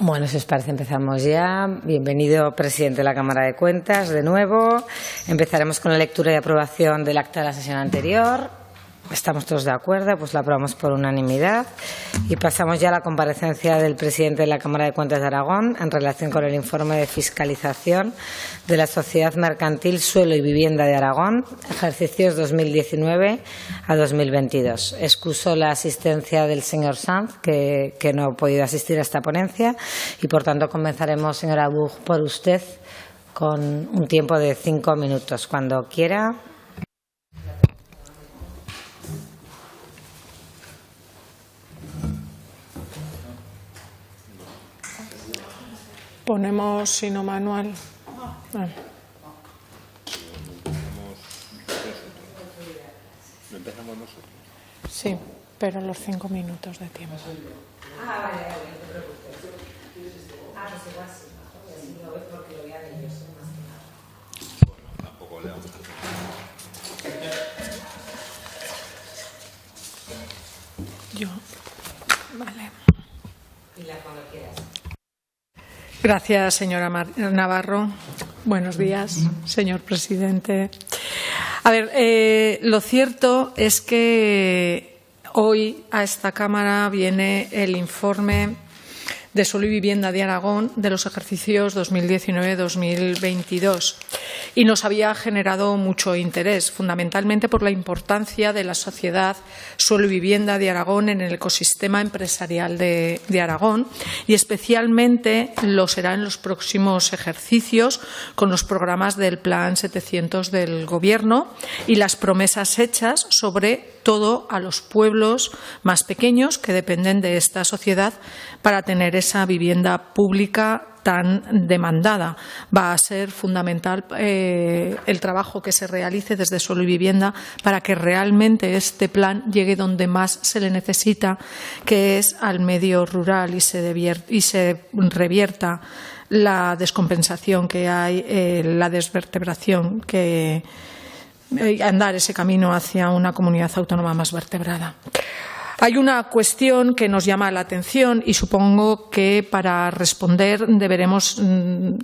Bueno, si os parece, empezamos ya. Bienvenido, presidente de la Cámara de Cuentas, de nuevo. Empezaremos con la lectura y aprobación del acta de la sesión anterior. Estamos todos de acuerdo, pues la aprobamos por unanimidad. Y pasamos ya a la comparecencia del presidente de la Cámara de Cuentas de Aragón en relación con el informe de fiscalización de la Sociedad Mercantil Suelo y Vivienda de Aragón, ejercicios 2019 a 2022. Excuso la asistencia del señor Sanz, que no ha podido asistir a esta ponencia, y por tanto comenzaremos, señora Bug, por usted, con un tiempo de 5 minutos. Cuando quiera. Ponemos sino manual. ¿Lo empezamos nosotros? Sí, pero los 5 minutos de tiempo. Vale, no te preocupes. Pues igual sí, mejor, y así lo ves porque lo vean ellos más que nada. Bueno, tampoco le vamos a hacer. Yo. Vale. Pilar, cuando quieras. Gracias, señora Navarro. Buenos días, señor presidente. A ver, lo cierto es que hoy a esta Cámara viene el informe de Suelo y Vivienda de Aragón de los ejercicios 2019-2022 y nos había generado mucho interés, fundamentalmente por la importancia de la sociedad Suelo y Vivienda de Aragón en el ecosistema empresarial de Aragón, y especialmente lo será en los próximos ejercicios con los programas del Plan 700 del Gobierno y las promesas hechas sobre todo a los pueblos más pequeños que dependen de esta sociedad para tener esa vivienda pública tan demandada. Va a ser fundamental el trabajo que se realice desde Suelo y Vivienda para que realmente este plan llegue donde más se le necesita, que es al medio rural, y se revierta la descompensación que hay, la desvertebración que andar ese camino hacia una comunidad autónoma más vertebrada. Hay una cuestión que nos llama la atención y supongo que para responder deberemos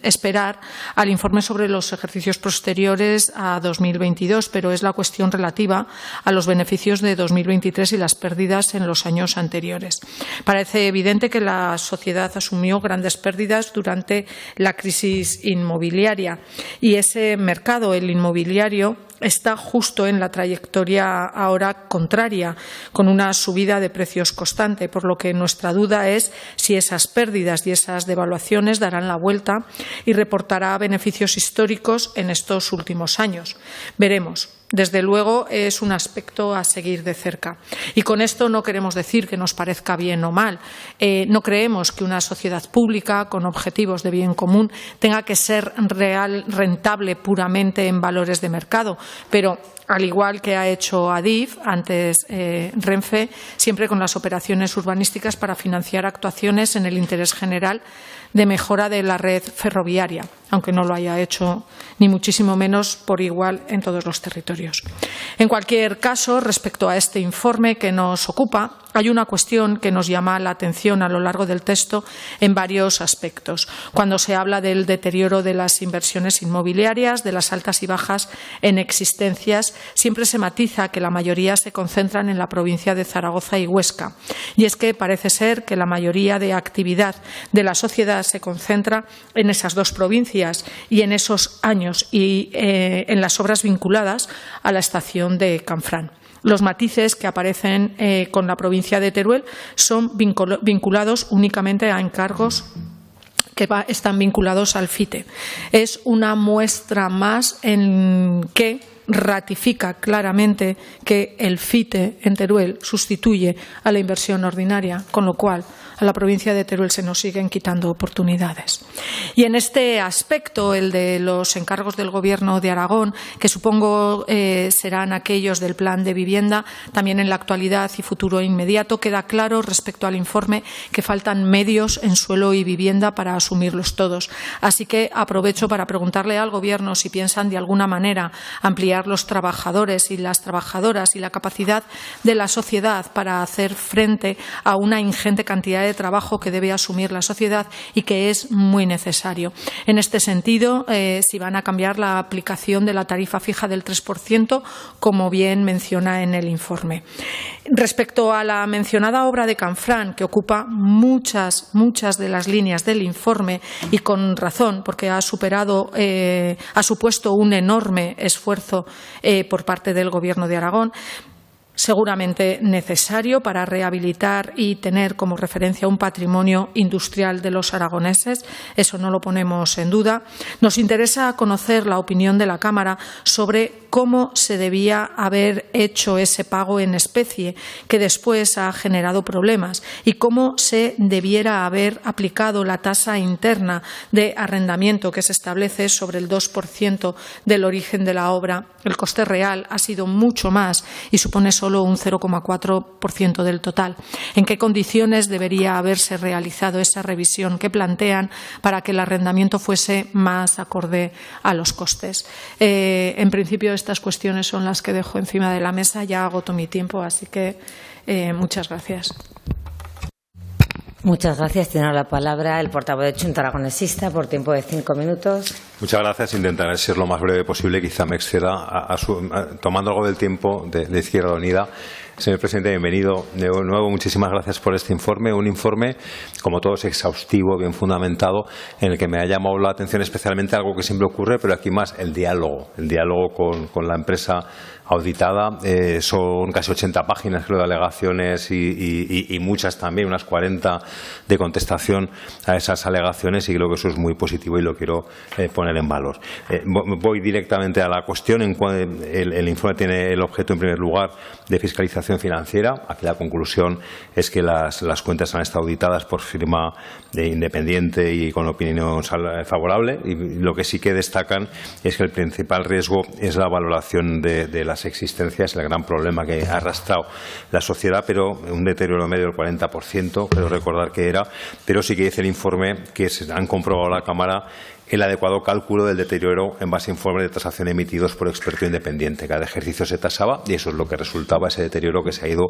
esperar al informe sobre los ejercicios posteriores a 2022, pero es la cuestión relativa a los beneficios de 2023 y las pérdidas en los años anteriores. Parece evidente que la sociedad asumió grandes pérdidas durante la crisis inmobiliaria y ese mercado, el inmobiliario, está justo en la trayectoria ahora contraria, con una subida de precios constante, por lo que nuestra duda es si esas pérdidas y esas devaluaciones darán la vuelta y reportará beneficios históricos en estos últimos años. Veremos. Desde luego es un aspecto a seguir de cerca. Y con esto no queremos decir que nos parezca bien o mal. No creemos que una sociedad pública con objetivos de bien común tenga que ser rentable puramente en valores de mercado, pero al igual que ha hecho Adif, antes Renfe, siempre con las operaciones urbanísticas para financiar actuaciones en el interés general de mejora de la red ferroviaria, aunque no lo haya hecho ni muchísimo menos por igual en todos los territorios. En cualquier caso, respecto a este informe que nos ocupa, hay una cuestión que nos llama la atención a lo largo del texto en varios aspectos. Cuando se habla del deterioro de las inversiones inmobiliarias, de las altas y bajas en existencias, siempre se matiza que la mayoría se concentran en la provincia de Zaragoza y Huesca. Y es que parece ser que la mayoría de actividad de la sociedad se concentra en esas dos provincias y en esos años y en las obras vinculadas a la estación de Canfrán. Los matices que aparecen con la provincia de Teruel son vinculados únicamente a encargos que están vinculados al FITE. Es una muestra más en que ratifica claramente que el FITE en Teruel sustituye a la inversión ordinaria, con lo cual a la provincia de Teruel se nos siguen quitando oportunidades. Y en este aspecto, el de los encargos del Gobierno de Aragón, que supongo serán aquellos del Plan de Vivienda, también en la actualidad y futuro inmediato, queda claro respecto al informe que faltan medios en suelo y vivienda para asumirlos todos. Así que aprovecho para preguntarle al Gobierno si piensan de alguna manera ampliar los trabajadores y las trabajadoras y la capacidad de la sociedad para hacer frente a una ingente cantidad de trabajo que debe asumir la sociedad y que es muy necesario. En este sentido, si van a cambiar la aplicación de la tarifa fija del 3%, como bien menciona en el informe. Respecto a la mencionada obra de Canfrán, que ocupa muchas de las líneas del informe y con razón, porque ha supuesto un enorme esfuerzo por parte del Gobierno de Aragón, seguramente necesario para rehabilitar y tener como referencia un patrimonio industrial de los aragoneses. Eso no lo ponemos en duda. Nos interesa conocer la opinión de la Cámara sobre cómo se debía haber hecho ese pago en especie que después ha generado problemas y cómo se debiera haber aplicado la tasa interna de arrendamiento que se establece sobre el 2% del origen de la obra. El coste real ha sido mucho más y supone solo un 0,4% del total. ¿En qué condiciones debería haberse realizado esa revisión que plantean para que el arrendamiento fuese más acorde a los costes? En principio, estas cuestiones son las que dejo encima de la mesa. Ya agoto mi tiempo, así que muchas gracias. Muchas gracias. Tiene la palabra el portavoz de Chunta Aragonesista por tiempo de 5 minutos. Muchas gracias. Intentaré ser lo más breve posible. Quizá me exceda tomando algo del tiempo de Izquierda Unida. Señor presidente, bienvenido de nuevo. Muchísimas gracias por este informe. Un informe, como todos, exhaustivo, bien fundamentado, en el que me ha llamado la atención especialmente algo que siempre ocurre, pero aquí más el diálogo con la empresa auditada. Son casi 80 páginas, creo, de alegaciones y muchas también, unas 40 de contestación a esas alegaciones, y creo que eso es muy positivo y lo quiero poner en valor. Voy directamente a la cuestión. El informe tiene el objeto, en primer lugar, de fiscalización financiera. Aquí la conclusión es que las cuentas han estado auditadas por firma independiente y con opinión favorable, y lo que sí que destacan es que el principal riesgo es la valoración de las existencias, el gran problema que ha arrastrado la sociedad, pero un deterioro medio del 40%, creo recordar que era, pero sí que dice el informe que se han comprobado la Cámara el adecuado cálculo del deterioro en base a informes de tasación emitidos por experto independiente. Cada ejercicio se tasaba y eso es lo que resultaba, ese deterioro que se ha ido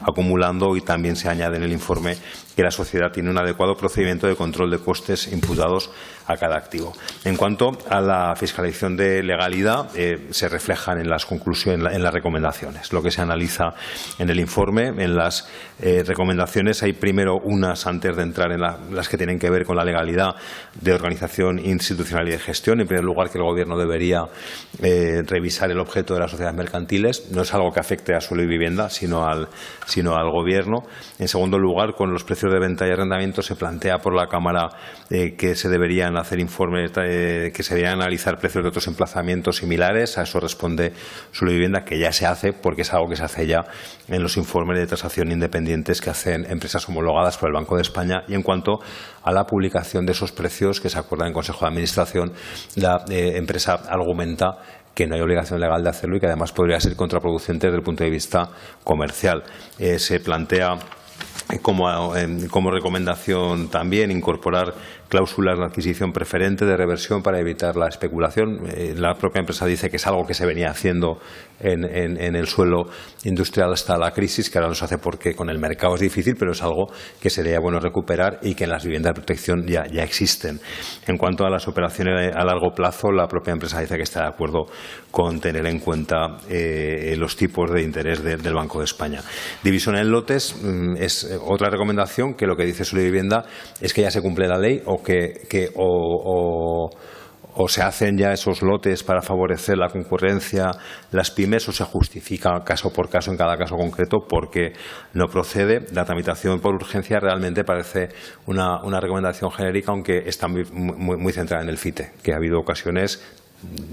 acumulando, y también se añade en el informe que la sociedad tiene un adecuado procedimiento de control de costes imputados a cada activo. En cuanto a la fiscalización de legalidad, se reflejan en las conclusiones, en las recomendaciones. Lo que se analiza en el informe, en las recomendaciones, hay primero unas antes de entrar en las que tienen que ver con la legalidad de organización institucional y de gestión. En primer lugar, que el Gobierno debería revisar el objeto de las sociedades mercantiles. No es algo que afecte a suelo y vivienda, sino al Gobierno. En segundo lugar, con los precios de venta y arrendamiento, se plantea por la Cámara que se deberían hacer informes, que se deberían analizar precios de otros emplazamientos similares. A eso responde suelo y vivienda, que ya se hace, porque es algo que se hace ya en los informes de tasación independientes que hacen empresas homologadas por el Banco de España. Y en cuanto a la publicación de esos precios que se acuerdan en Consejo de Administración, la empresa argumenta que no hay obligación legal de hacerlo y que además podría ser contraproducente desde el punto de vista comercial. Se plantea como recomendación también incorporar cláusulas de adquisición preferente, de reversión, para evitar la especulación. La propia empresa dice que es algo que se venía haciendo en el suelo industrial hasta la crisis, que ahora no se hace porque con el mercado es difícil, pero es algo que sería bueno recuperar y que en las viviendas de protección ya existen. En cuanto a las operaciones a largo plazo, la propia empresa dice que está de acuerdo con tener en cuenta los tipos de interés del Banco de España. División en lotes es otra recomendación, que lo que dice Suelo y Vivienda es que ya se cumple la ley, o se hacen ya esos lotes para favorecer la concurrencia, las pymes, o se justifica caso por caso, en cada caso concreto, porque no procede. La tramitación por urgencia realmente parece una recomendación genérica, aunque está muy centrada en el FITE, que ha habido ocasiones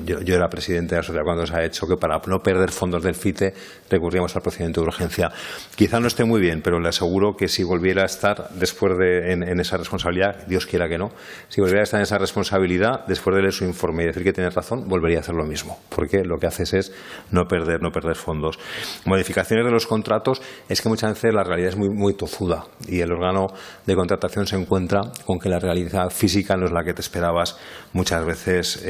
Yo era presidente de la sociedad cuando se ha hecho que para no perder fondos del FITE recurríamos al procedimiento de urgencia. Quizá no esté muy bien, pero le aseguro que si volviera a estar después en esa responsabilidad, Dios quiera que no, si volviera a estar en esa responsabilidad, después de leer su informe y decir que tiene razón, volvería a hacer lo mismo, porque lo que haces es no perder fondos. Modificaciones de los contratos, es que muchas veces la realidad es muy tozuda y el órgano de contratación se encuentra con que la realidad física no es la que te esperabas muchas veces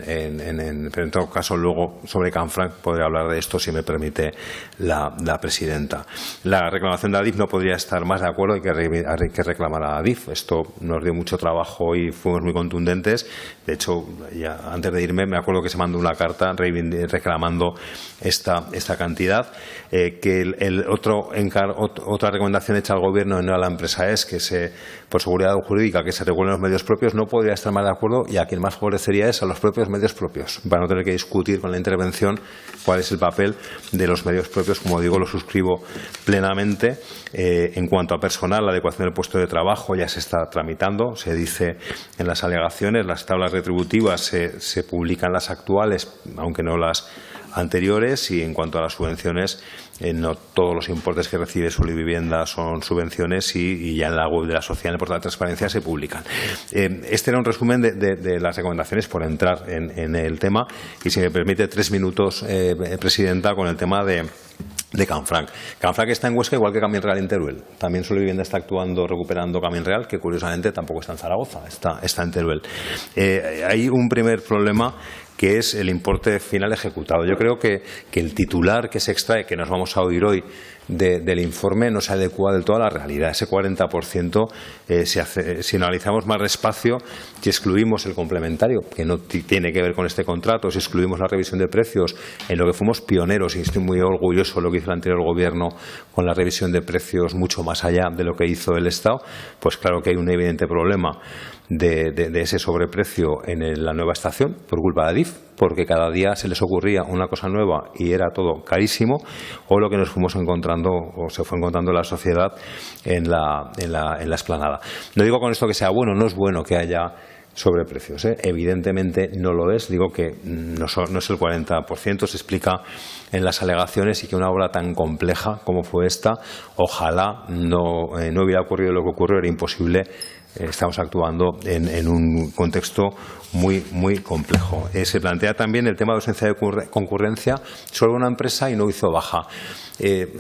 pero en todo caso luego sobre Canfranc podré hablar de esto si me permite la presidenta. La reclamación de Adif no podría estar más de acuerdo, hay que reclamar a Adif. Esto nos dio mucho trabajo y fuimos muy contundentes. De hecho, ya antes de irme me acuerdo que se mandó una carta reclamando esta cantidad. Que otra recomendación hecha al Gobierno y no a la empresa es que por seguridad jurídica que se regulen los medios propios. No podría estar más de acuerdo, y a quien más favorecería es a los propios medios propios, para no tener que discutir con la intervención cuál es el papel de los medios propios. Como digo, lo suscribo plenamente. En cuanto a personal, la adecuación del puesto de trabajo ya se está tramitando. Se dice en las alegaciones, las tablas retributivas se publican las actuales, aunque no las anteriores, y en cuanto a las subvenciones, no todos los importes que recibe Solivivienda son subvenciones y ya en la web de la sociedad, en el portal de transparencia, se publican. Este era un resumen de las recomendaciones por entrar en el tema, y si me permite 3 minutos, presidenta, con el tema de Canfranc. Canfranc está en Huesca igual que Camión Real en Teruel. También Solivivienda está actuando, recuperando Camión Real, que curiosamente tampoco está en Zaragoza, está en Teruel. Hay un primer problema, que es el importe final ejecutado. Yo creo que el titular que se extrae, que nos vamos a oír hoy, del informe no se adecua del todo a la realidad. Ese 40% si analizamos más despacio, si excluimos el complementario, que no tiene que ver con este contrato, si excluimos la revisión de precios, en lo que fuimos pioneros, y estoy muy orgulloso de lo que hizo el anterior Gobierno con la revisión de precios mucho más allá de lo que hizo el Estado, pues claro que hay un evidente problema de ese sobreprecio en la nueva estación por culpa de Adif, porque cada día se les ocurría una cosa nueva y era todo carísimo, o lo que nos fuimos encontrando o se fue encontrando la sociedad en la explanada. No digo con esto que sea bueno, no es bueno que haya sobreprecios, evidentemente no lo es. Digo que no es el 40%, se explica en las alegaciones, y que una obra tan compleja como fue esta, ojalá no hubiera ocurrido lo que ocurrió, era imposible. Estamos actuando en un contexto muy complejo. Se plantea también el tema de ausencia de concurrencia sobre una empresa y no hizo baja.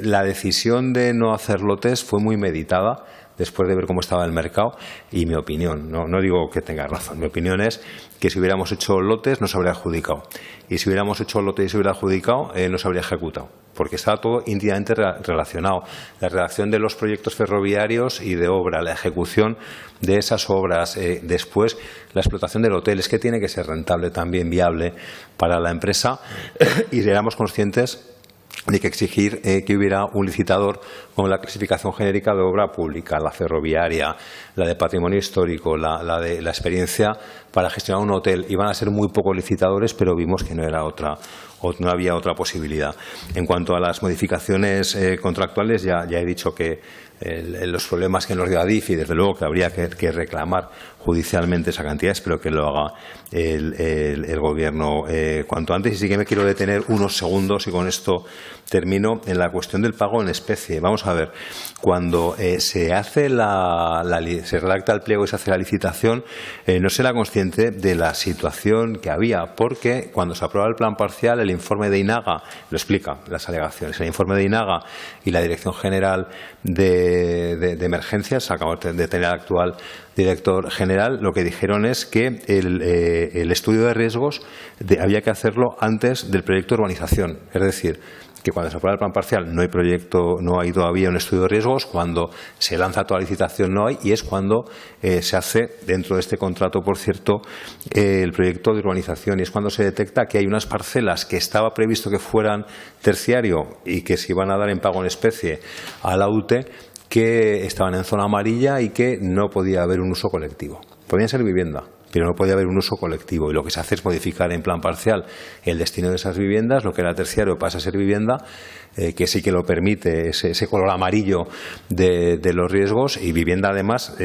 La decisión de no hacer lotes fue muy meditada después de ver cómo estaba el mercado, y mi opinión, no digo que tenga razón, mi opinión es que si hubiéramos hecho lotes no se habría adjudicado, y si hubiéramos hecho lotes y se hubiera adjudicado no se habría ejecutado, porque está todo íntimamente relacionado. La redacción de los proyectos ferroviarios y de obra, la ejecución de esas obras, después la explotación del hotel, es que tiene que ser rentable, también viable para la empresa, y éramos conscientes de que exigir que hubiera un licitador con la clasificación genérica de obra pública, la ferroviaria, la de patrimonio histórico, la de la experiencia para gestionar un hotel, iban a ser muy pocos licitadores, pero vimos que no había otra posibilidad. En cuanto a las modificaciones contractuales, ya he dicho que los problemas que nos dio Adif, y desde luego que habría que reclamar judicialmente esa cantidad, espero que lo haga el Gobierno cuanto antes. Y sí que me quiero detener unos segundos, y con esto termino, en la cuestión del pago en especie. Vamos a ver, cuando se redacta el pliego y se hace la licitación, no se era consciente de la situación que había, porque cuando se aprueba el plan parcial, el informe de INAGA lo explica, las alegaciones. El informe de INAGA y la Dirección General de Emergencias, acabamos de tener al actual director general, lo que dijeron es que el estudio de riesgos había que hacerlo antes del proyecto de urbanización. Es decir, que cuando se aprueba el plan parcial no hay proyecto, no hay todavía un estudio de riesgos, cuando se lanza toda la licitación no hay, y es cuando se hace, dentro de este contrato, por cierto, el proyecto de urbanización, y es cuando se detecta que hay unas parcelas que estaba previsto que fueran terciario y que se iban a dar en pago en especie a la UTE, que estaban en zona amarilla y que no podía haber un uso colectivo. Podían ser vivienda, pero no podía haber un uso colectivo, y lo que se hace es modificar en plan parcial el destino de esas viviendas. Lo que era terciario pasa a ser vivienda, que sí que lo permite ese color amarillo de los riesgos, y vivienda además,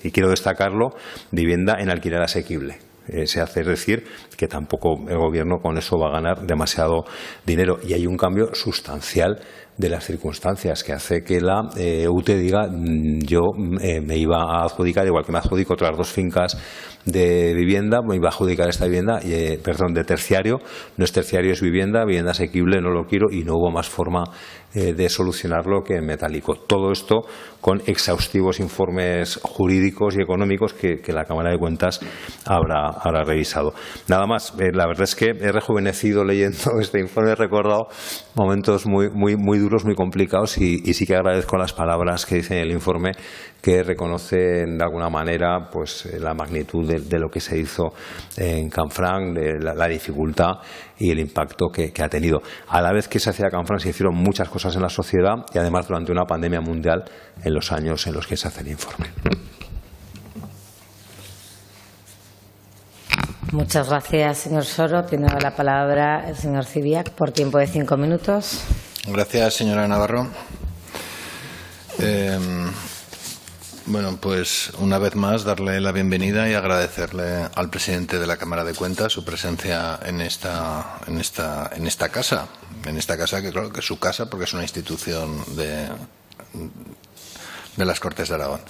y quiero destacarlo, vivienda en alquiler asequible. se hace, es decir, que tampoco el Gobierno con eso va a ganar demasiado dinero. Y hay un cambio sustancial de las circunstancias que hace que la UTE diga yo me iba a adjudicar, igual que me adjudico otras 2 fincas de vivienda, me iba a adjudicar esta vivienda, de terciario, no es terciario, es vivienda asequible, no lo quiero, y no hubo más forma de solucionarlo que en metálico. Todo esto con exhaustivos informes jurídicos y económicos que la Cámara de Cuentas habrá revisado. Nada más, la verdad es que he rejuvenecido leyendo este informe, he recordado momentos muy duros, muy complicados, y sí que agradezco las palabras que dice en el informe, que reconocen de alguna manera pues la magnitud de lo que se hizo en Canfranc, de la dificultad y el impacto que ha tenido. A la vez que se hacía Canfranc se hicieron muchas cosas en la sociedad, y además durante una pandemia mundial en los años en los que se hace el informe. Muchas gracias, señor Soro. Tiene la palabra el señor Zibiak por tiempo de 5 minutos. Gracias, señora Navarro. Bueno, pues una vez más darle la bienvenida y agradecerle al presidente de la Cámara de Cuentas su presencia en esta casa, que claro que es su casa porque es una institución de las Cortes de Aragón.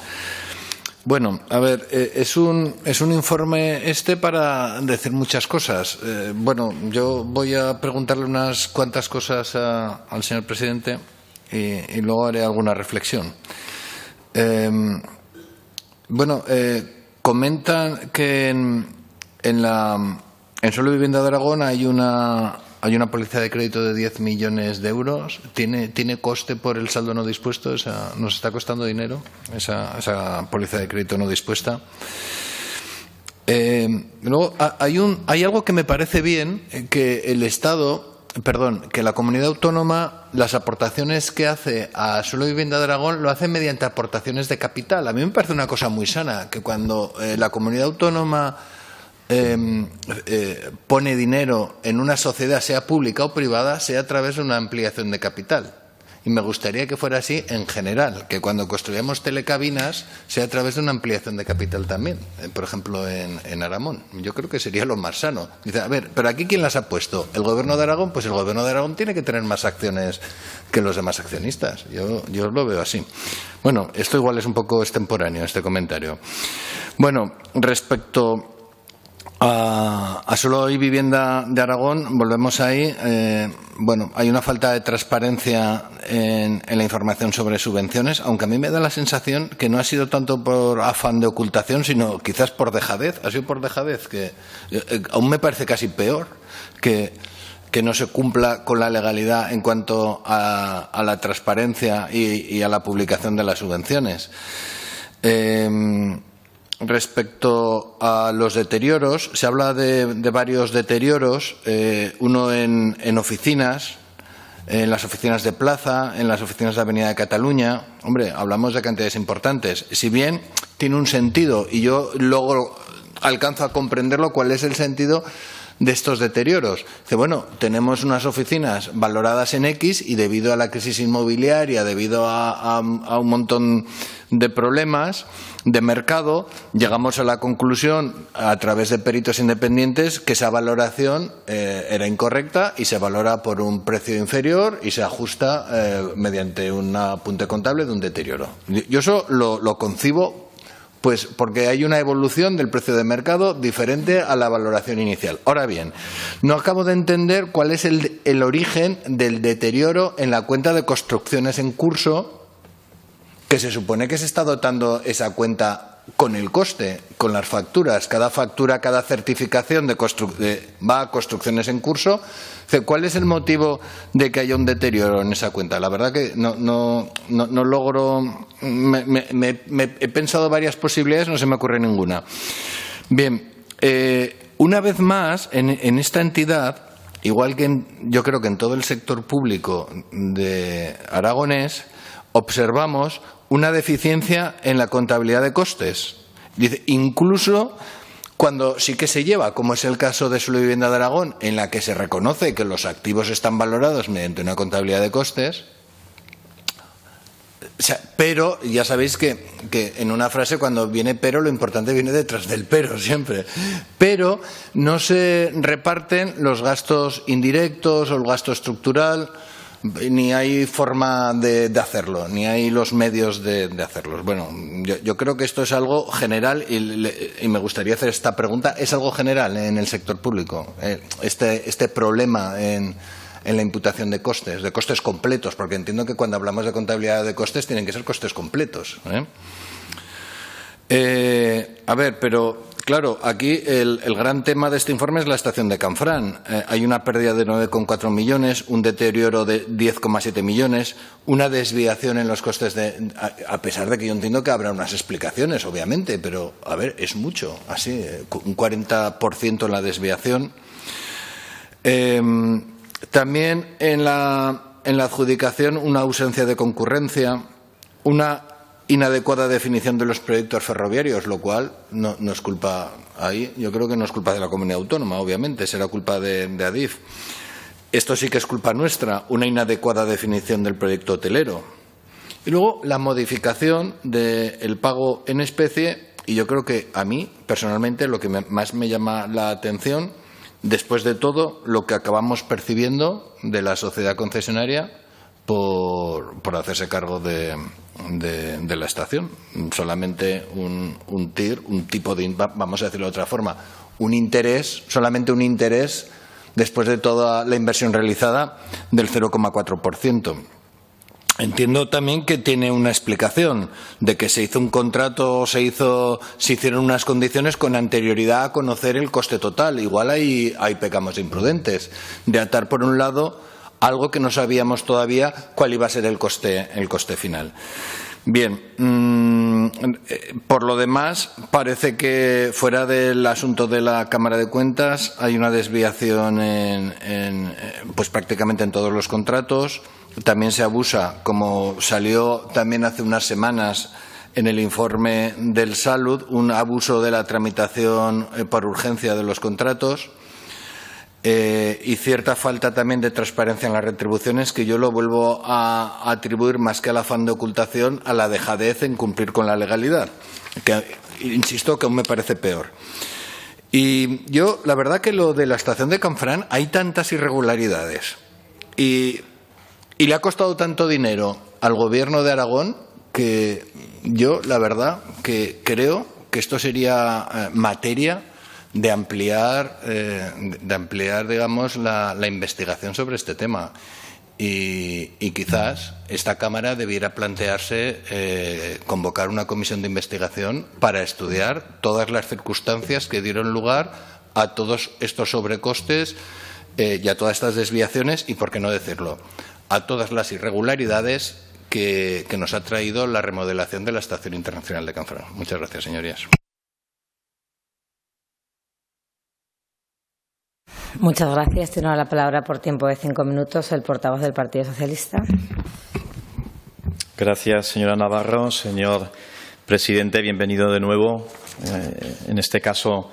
Bueno, a ver, es un informe para decir muchas cosas. Bueno, yo voy a preguntarle unas cuantas cosas al señor presidente y luego haré alguna reflexión. Comentan que en Suelo y Vivienda de Aragón hay una póliza de crédito de 10 millones de euros. ¿Tiene coste por el saldo no dispuesto? ¿Nos está costando dinero esa póliza de crédito no dispuesta? Luego hay algo que me parece bien, que que la comunidad autónoma, las aportaciones que hace a Suelo y Vivienda de Aragón lo hace mediante aportaciones de capital. A mí me parece una cosa muy sana que cuando la comunidad autónoma pone dinero en una sociedad, sea pública o privada, sea a través de una ampliación de capital. Y me gustaría que fuera así en general, que cuando construyamos telecabinas sea a través de una ampliación de capital también, por ejemplo en Aramón. Yo creo que sería lo más sano. Dice, a ver, ¿pero aquí quién las ha puesto? ¿El Gobierno de Aragón? Pues el Gobierno de Aragón tiene que tener más acciones que los demás accionistas. Yo lo veo así. Bueno, esto igual es un poco extemporáneo, este comentario. Bueno, respecto a Suelo y Vivienda de Aragón, volvemos ahí. Hay una falta de transparencia en la información sobre subvenciones, aunque a mí me da la sensación que no ha sido tanto por afán de ocultación, sino quizás por dejadez. Ha sido por dejadez, que aún me parece casi peor que no se cumpla con la legalidad en cuanto a la transparencia y a la publicación de las subvenciones. Respecto a los deterioros, se habla de varios deterioros, uno en oficinas, en las oficinas de Plaza, en las oficinas de Avenida de Cataluña. Hombre, hablamos de cantidades importantes. Si bien tiene un sentido, y yo luego alcanzo a comprenderlo, cuál es el sentido de estos deterioros. Dice, bueno, tenemos unas oficinas valoradas en X y debido a la crisis inmobiliaria, debido a un montón de problemas de mercado, llegamos a la conclusión a través de peritos independientes que esa valoración era incorrecta y se valora por un precio inferior y se ajusta mediante un apunte contable de un deterioro. Yo eso lo concibo pues porque hay una evolución del precio de mercado diferente a la valoración inicial. Ahora bien, no acabo de entender cuál es el origen del deterioro en la cuenta de construcciones en curso, que se supone que se está dotando esa cuenta con el coste, con las facturas. Cada factura, cada certificación va a construcciones en curso. ¿Cuál es el motivo de que haya un deterioro en esa cuenta? La verdad que no logro. He pensado varias posibilidades, no se me ocurre ninguna. Bien, una vez más, en esta entidad, igual que yo creo que en todo el sector público de aragonés, observamos una deficiencia en la contabilidad de costes. Dice, incluso cuando sí que se lleva, como es el caso de Suelo y Vivienda de Aragón, en la que se reconoce que los activos están valorados mediante una contabilidad de costes, O sea, pero ya sabéis que en una frase cuando viene pero, lo importante viene detrás del pero siempre. Pero no se reparten los gastos indirectos o el gasto estructural, ni hay forma de hacerlo, ni hay los medios de hacerlos. Bueno, yo creo que esto es algo general y me gustaría hacer esta pregunta. ¿Es algo general en el sector público? Este problema en la imputación de costes completos, porque entiendo que cuando hablamos de contabilidad de costes tienen que ser costes completos. A ver, pero claro, aquí el gran tema de este informe es la estación de Canfrán. Hay una pérdida de 9,4 millones, un deterioro de 10,7 millones, una desviación en los costes a pesar de que yo entiendo que habrá unas explicaciones, obviamente, pero a ver, es mucho, así, un 40% en la desviación. También en la adjudicación una ausencia de concurrencia, una inadecuada definición de los proyectos ferroviarios, lo cual no es culpa ahí. Yo creo que no es culpa de la comunidad autónoma, obviamente, será culpa de Adif. Esto sí que es culpa nuestra, una inadecuada definición del proyecto hotelero. Y luego la modificación del pago en especie, y yo creo que a mí, personalmente, lo que más me llama la atención, después de todo lo que acabamos percibiendo de la sociedad concesionaria por hacerse cargo de la estación. Solamente un TIR, un tipo de, vamos a decirlo de otra forma, solamente un interés después de toda la inversión realizada del 0,4%. Entiendo también que tiene una explicación de que se hizo un contrato, se hicieron unas condiciones con anterioridad a conocer el coste total. Igual ahí pecamos de imprudentes, de atar por un lado algo que no sabíamos todavía cuál iba a ser el coste final. Bien, por lo demás, parece que fuera del asunto de la Cámara de Cuentas hay una desviación pues prácticamente en todos los contratos. También se abusa, como salió también hace unas semanas en el informe del Salud, un abuso de la tramitación por urgencia de los contratos y cierta falta también de transparencia en las retribuciones, que yo lo vuelvo a atribuir más que al afán de ocultación a la dejadez en cumplir con la legalidad, que insisto que aún me parece peor. Y yo, la verdad que lo de la estación de Canfrán hay tantas irregularidades y le ha costado tanto dinero al Gobierno de Aragón que yo, la verdad, que creo que esto sería materia de ampliar, digamos, la investigación sobre este tema. Y quizás esta Cámara debiera plantearse convocar una comisión de investigación para estudiar todas las circunstancias que dieron lugar a todos estos sobrecostes y a todas estas desviaciones y, por qué no decirlo, a todas las irregularidades que nos ha traído la remodelación de la Estación Internacional de Canfrán. Muchas gracias, señorías. Muchas gracias. Tiene la palabra por tiempo de 5 minutos el portavoz del Partido Socialista. Gracias, señora Navarro. Señor presidente, bienvenido de nuevo. En este caso,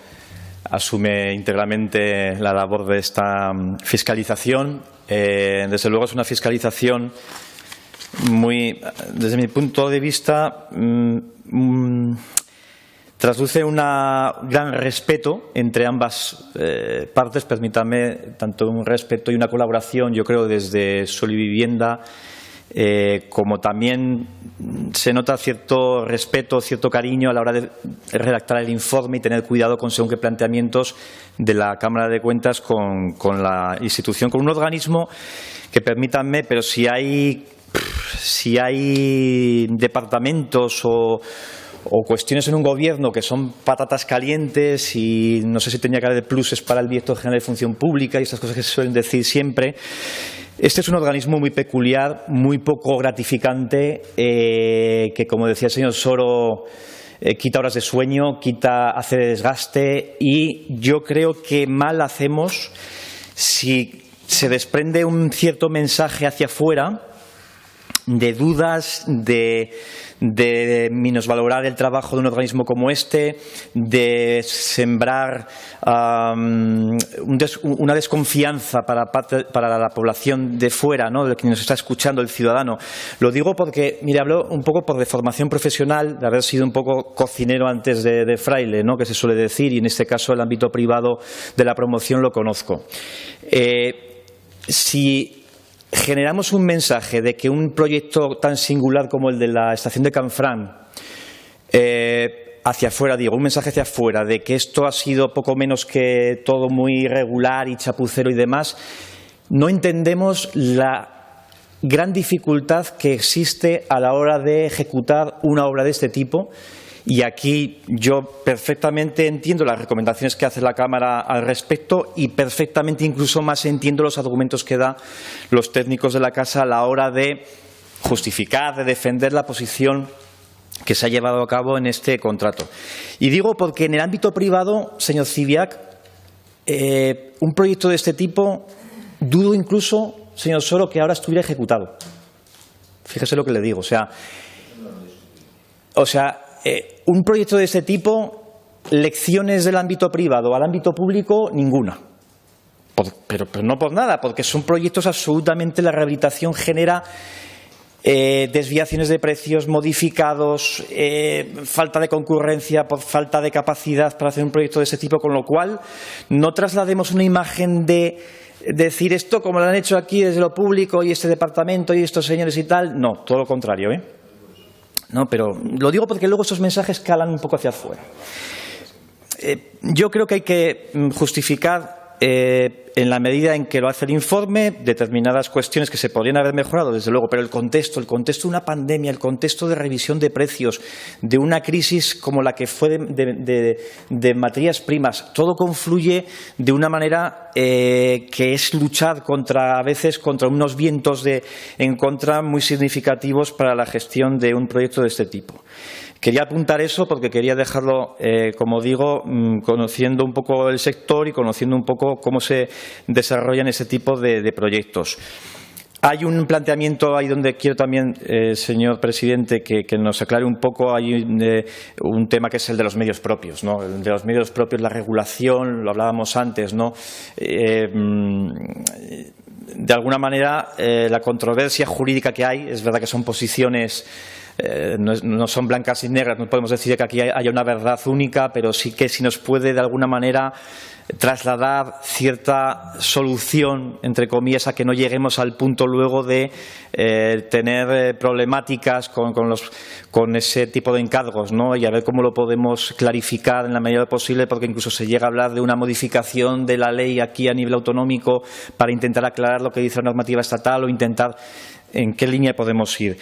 asume íntegramente la labor de esta fiscalización. Desde luego es una fiscalización desde mi punto de vista, trasluce un gran respeto entre ambas partes. Permítanme, tanto un respeto y una colaboración, yo creo, desde Solivivienda, como también se nota cierto respeto, cierto cariño a la hora de redactar el informe y tener cuidado con según qué planteamientos de la Cámara de Cuentas con la institución, con un organismo que, permítanme, pero si hay departamentos o cuestiones en un gobierno que son patatas calientes y no sé si tenía que haber pluses para el director general de Función Pública y estas cosas que se suelen decir siempre. Este es un organismo muy peculiar, muy poco gratificante, que, como decía el señor Soro, quita horas de sueño, hace desgaste, y yo creo que mal hacemos si se desprende un cierto mensaje hacia afuera dudas, de minusvalorar el trabajo de un organismo como este, de sembrar una desconfianza para la población de fuera, ¿no?, de quien nos está escuchando, el ciudadano. Lo digo porque, mire, hablo un poco por deformación profesional, de haber sido un poco cocinero antes de fraile, ¿no?, que se suele decir, y en este caso el ámbito privado de la promoción lo conozco. Si generamos un mensaje de que un proyecto tan singular como el de la estación de Canfranc, hacia afuera, digo, un mensaje hacia afuera, de que esto ha sido poco menos que todo muy irregular y chapucero y demás, no entendemos la gran dificultad que existe a la hora de ejecutar una obra de este tipo. Y aquí yo perfectamente entiendo las recomendaciones que hace la Cámara al respecto y perfectamente incluso más entiendo los argumentos que dan los técnicos de la Casa a la hora de justificar, de defender la posición que se ha llevado a cabo en este contrato. Y digo porque en el ámbito privado, señor Ziviak, un proyecto de este tipo, dudo incluso, señor Soro, que ahora estuviera ejecutado. Fíjese lo que le digo. O sea, un proyecto de este tipo, lecciones del ámbito privado al ámbito público, ninguna. Pero no por nada, porque son proyectos absolutamente, la rehabilitación genera desviaciones de precios modificados, falta de concurrencia por falta de capacidad para hacer un proyecto de ese tipo, con lo cual no traslademos una imagen de decir esto como lo han hecho aquí desde lo público y este departamento y estos señores y tal. No, todo lo contrario, No, pero lo digo porque luego esos mensajes calan un poco hacia afuera. Yo creo que hay que justificar, en la medida en que lo hace el informe, determinadas cuestiones que se podrían haber mejorado, desde luego, pero el contexto de una pandemia, el contexto de revisión de precios, de una crisis como la que fue de materias primas, todo confluye de una manera que es luchar a veces contra unos vientos en contra muy significativos para la gestión de un proyecto de este tipo. Quería apuntar eso porque quería dejarlo, como digo, conociendo un poco el sector y conociendo un poco cómo se desarrollan ese tipo de proyectos. Hay un planteamiento ahí donde quiero también, señor presidente, que nos aclare un poco. Hay un tema que es el de los medios propios, ¿no? El de los medios propios, la regulación, lo hablábamos antes, ¿no? De alguna manera, la controversia jurídica que hay, es verdad que son posiciones, no son blancas y negras, no podemos decir que aquí haya una verdad única, pero sí que si nos puede de alguna manera trasladar cierta solución, entre comillas, a que no lleguemos al punto luego de tener problemáticas con ese tipo de encargos, ¿no? Y a ver cómo lo podemos clarificar en la medida posible, porque incluso se llega a hablar de una modificación de la ley aquí a nivel autonómico para intentar aclarar lo que dice la normativa estatal o intentar en qué línea podemos ir.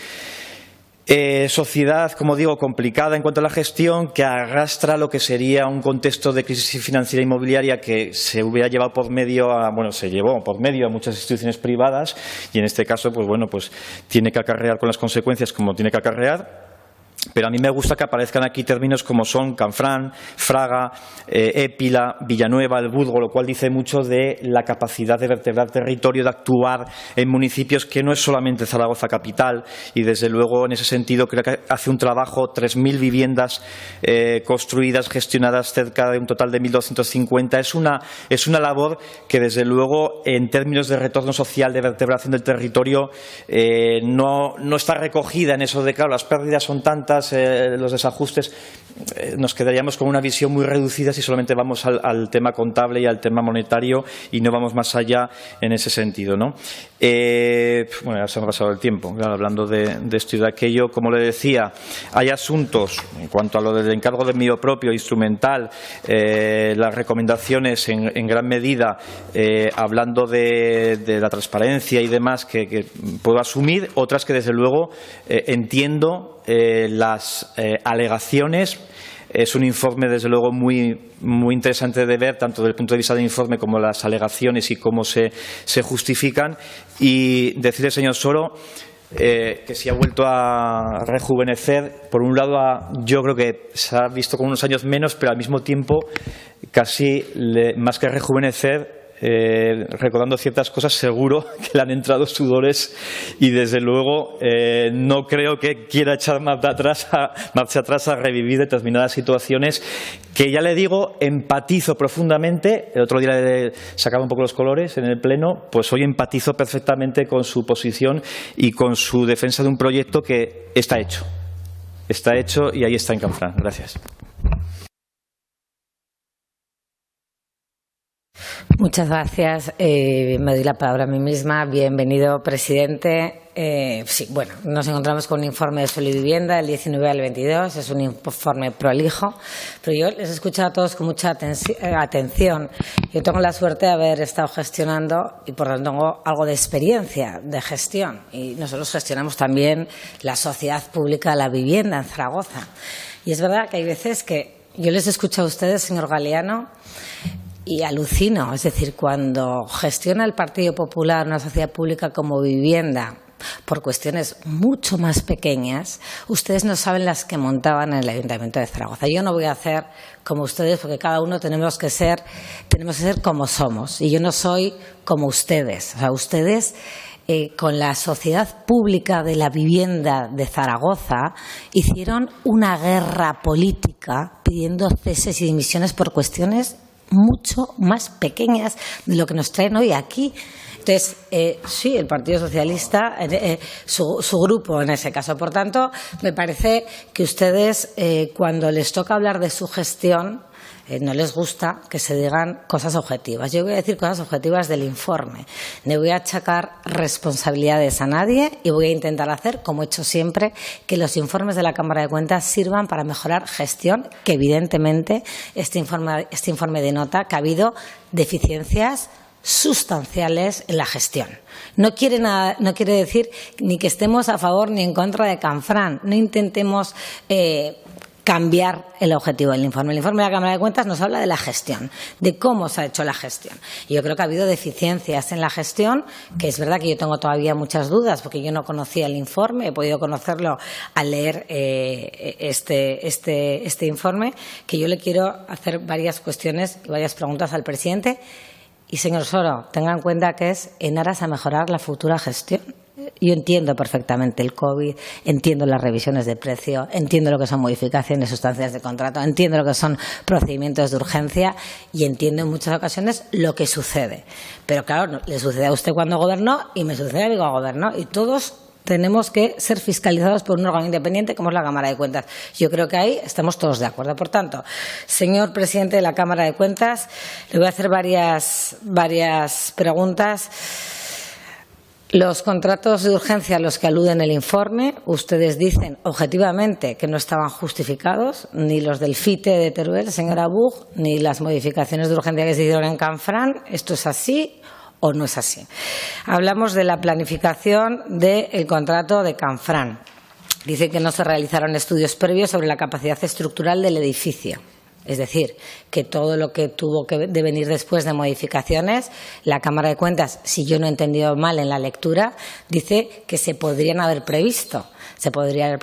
Sociedad, como digo, complicada en cuanto a la gestión, que arrastra lo que sería un contexto de crisis financiera inmobiliaria que se hubiera llevado por medio se llevó por medio a muchas instituciones privadas, y en este caso, pues tiene que acarrear con las consecuencias como tiene que acarrear. Pero a mí me gusta que aparezcan aquí términos como son Canfranc, Fraga, Épila, Villanueva, El Burgo, lo cual dice mucho de la capacidad de vertebrar territorio, de actuar en municipios que no es solamente Zaragoza capital, y desde luego en ese sentido creo que hace un trabajo, 3.000 viviendas construidas, gestionadas, cerca de un total de 1.250. Es una labor que desde luego en términos de retorno social, de vertebración del territorio, no está recogida en eso de, claro, las pérdidas son tantas, los desajustes, nos quedaríamos con una visión muy reducida si solamente vamos al tema contable y al tema monetario y no vamos más allá en ese sentido, ¿no? Ya se me ha pasado el tiempo, claro, hablando de esto y de aquello. Como le decía, hay asuntos en cuanto a lo del encargo de medio propio, instrumental, las recomendaciones en gran medida, hablando de la transparencia y demás, que puedo asumir, otras que desde luego entiendo. Las alegaciones, es un informe desde luego muy interesante de ver, tanto desde el punto de vista del informe como las alegaciones y cómo se justifican, y decirle, señor Soro, que si ha vuelto a rejuvenecer. Por un lado, yo creo que se ha visto con unos años menos, pero al mismo tiempo casi más que rejuvenecer, recordando ciertas cosas, seguro que le han entrado sudores y desde luego no creo que quiera echar marcha atrás a revivir determinadas situaciones que, ya le digo, empatizo profundamente. El otro día le sacaba un poco los colores en el Pleno, pues hoy empatizo perfectamente con su posición y con su defensa de un proyecto que está hecho y ahí está en Canfranc. Gracias. Muchas gracias. Me doy la palabra a mí misma. Bienvenido, presidente. Sí, bueno, nos encontramos con un informe de Solivivienda del 19 al 22. Es un informe prolijo, pero yo les he escuchado a todos con mucha atención. Yo tengo la suerte de haber estado gestionando y, por tanto, tengo algo de experiencia de gestión. Y nosotros gestionamos también la Sociedad Pública de la Vivienda en Zaragoza. Y es verdad que hay veces que yo les he escuchado a ustedes, señor Galeano, y alucino. Es decir, cuando gestiona el Partido Popular una sociedad pública como Vivienda por cuestiones mucho más pequeñas, ustedes no saben las que montaban en el Ayuntamiento de Zaragoza. Yo no voy a hacer como ustedes, porque cada uno tenemos que ser como somos, y yo no soy como ustedes. O sea, ustedes con la Sociedad Pública de la Vivienda de Zaragoza hicieron una guerra política pidiendo ceses y dimisiones por cuestiones mucho más pequeñas de lo que nos traen hoy aquí. Entonces, sí, el Partido Socialista, su grupo en ese caso. Por tanto, me parece que ustedes, cuando les toca hablar de su gestión, no les gusta que se digan cosas objetivas. Yo voy a decir cosas objetivas del informe. No voy a achacar responsabilidades a nadie y voy a intentar hacer, como he hecho siempre, que los informes de la Cámara de Cuentas sirvan para mejorar gestión, que evidentemente este informe denota que ha habido deficiencias sustanciales en la gestión. No quiere decir ni que estemos a favor ni en contra de Canfranc. No intentemos cambiar el objetivo del informe. El informe de la Cámara de Cuentas nos habla de la gestión, de cómo se ha hecho la gestión. Y yo creo que ha habido deficiencias en la gestión, que es verdad que yo tengo todavía muchas dudas, porque yo no conocía el informe, he podido conocerlo al leer este informe, que yo le quiero hacer varias cuestiones y varias preguntas al presidente. Y, señor Soro, tenga en cuenta que es en aras a mejorar la futura gestión. Yo entiendo perfectamente el COVID, entiendo las revisiones de precio, entiendo lo que son modificaciones sustancias de contrato, entiendo lo que son procedimientos de urgencia y entiendo en muchas ocasiones lo que sucede. Pero claro, le sucede a usted cuando gobernó y me sucede a mí cuando gobernó, y todos tenemos que ser fiscalizados por un órgano independiente como es la Cámara de Cuentas. Yo creo que ahí estamos todos de acuerdo. Por tanto, señor presidente de la Cámara de Cuentas, le voy a hacer varias preguntas. Los contratos de urgencia a los que alude en el informe, ustedes dicen objetivamente que no estaban justificados, ni los del FITE de Teruel, señora Bug, ni las modificaciones de urgencia que se hicieron en Canfranc. ¿Esto es así o no es así? Hablamos de la planificación del contrato de Canfranc. Dice que no se realizaron estudios previos sobre la capacidad estructural del edificio. Es decir, que todo lo que tuvo que venir después de modificaciones, la Cámara de Cuentas, si yo no he entendido mal en la lectura, dice que se podrían haber previsto. Se podría haber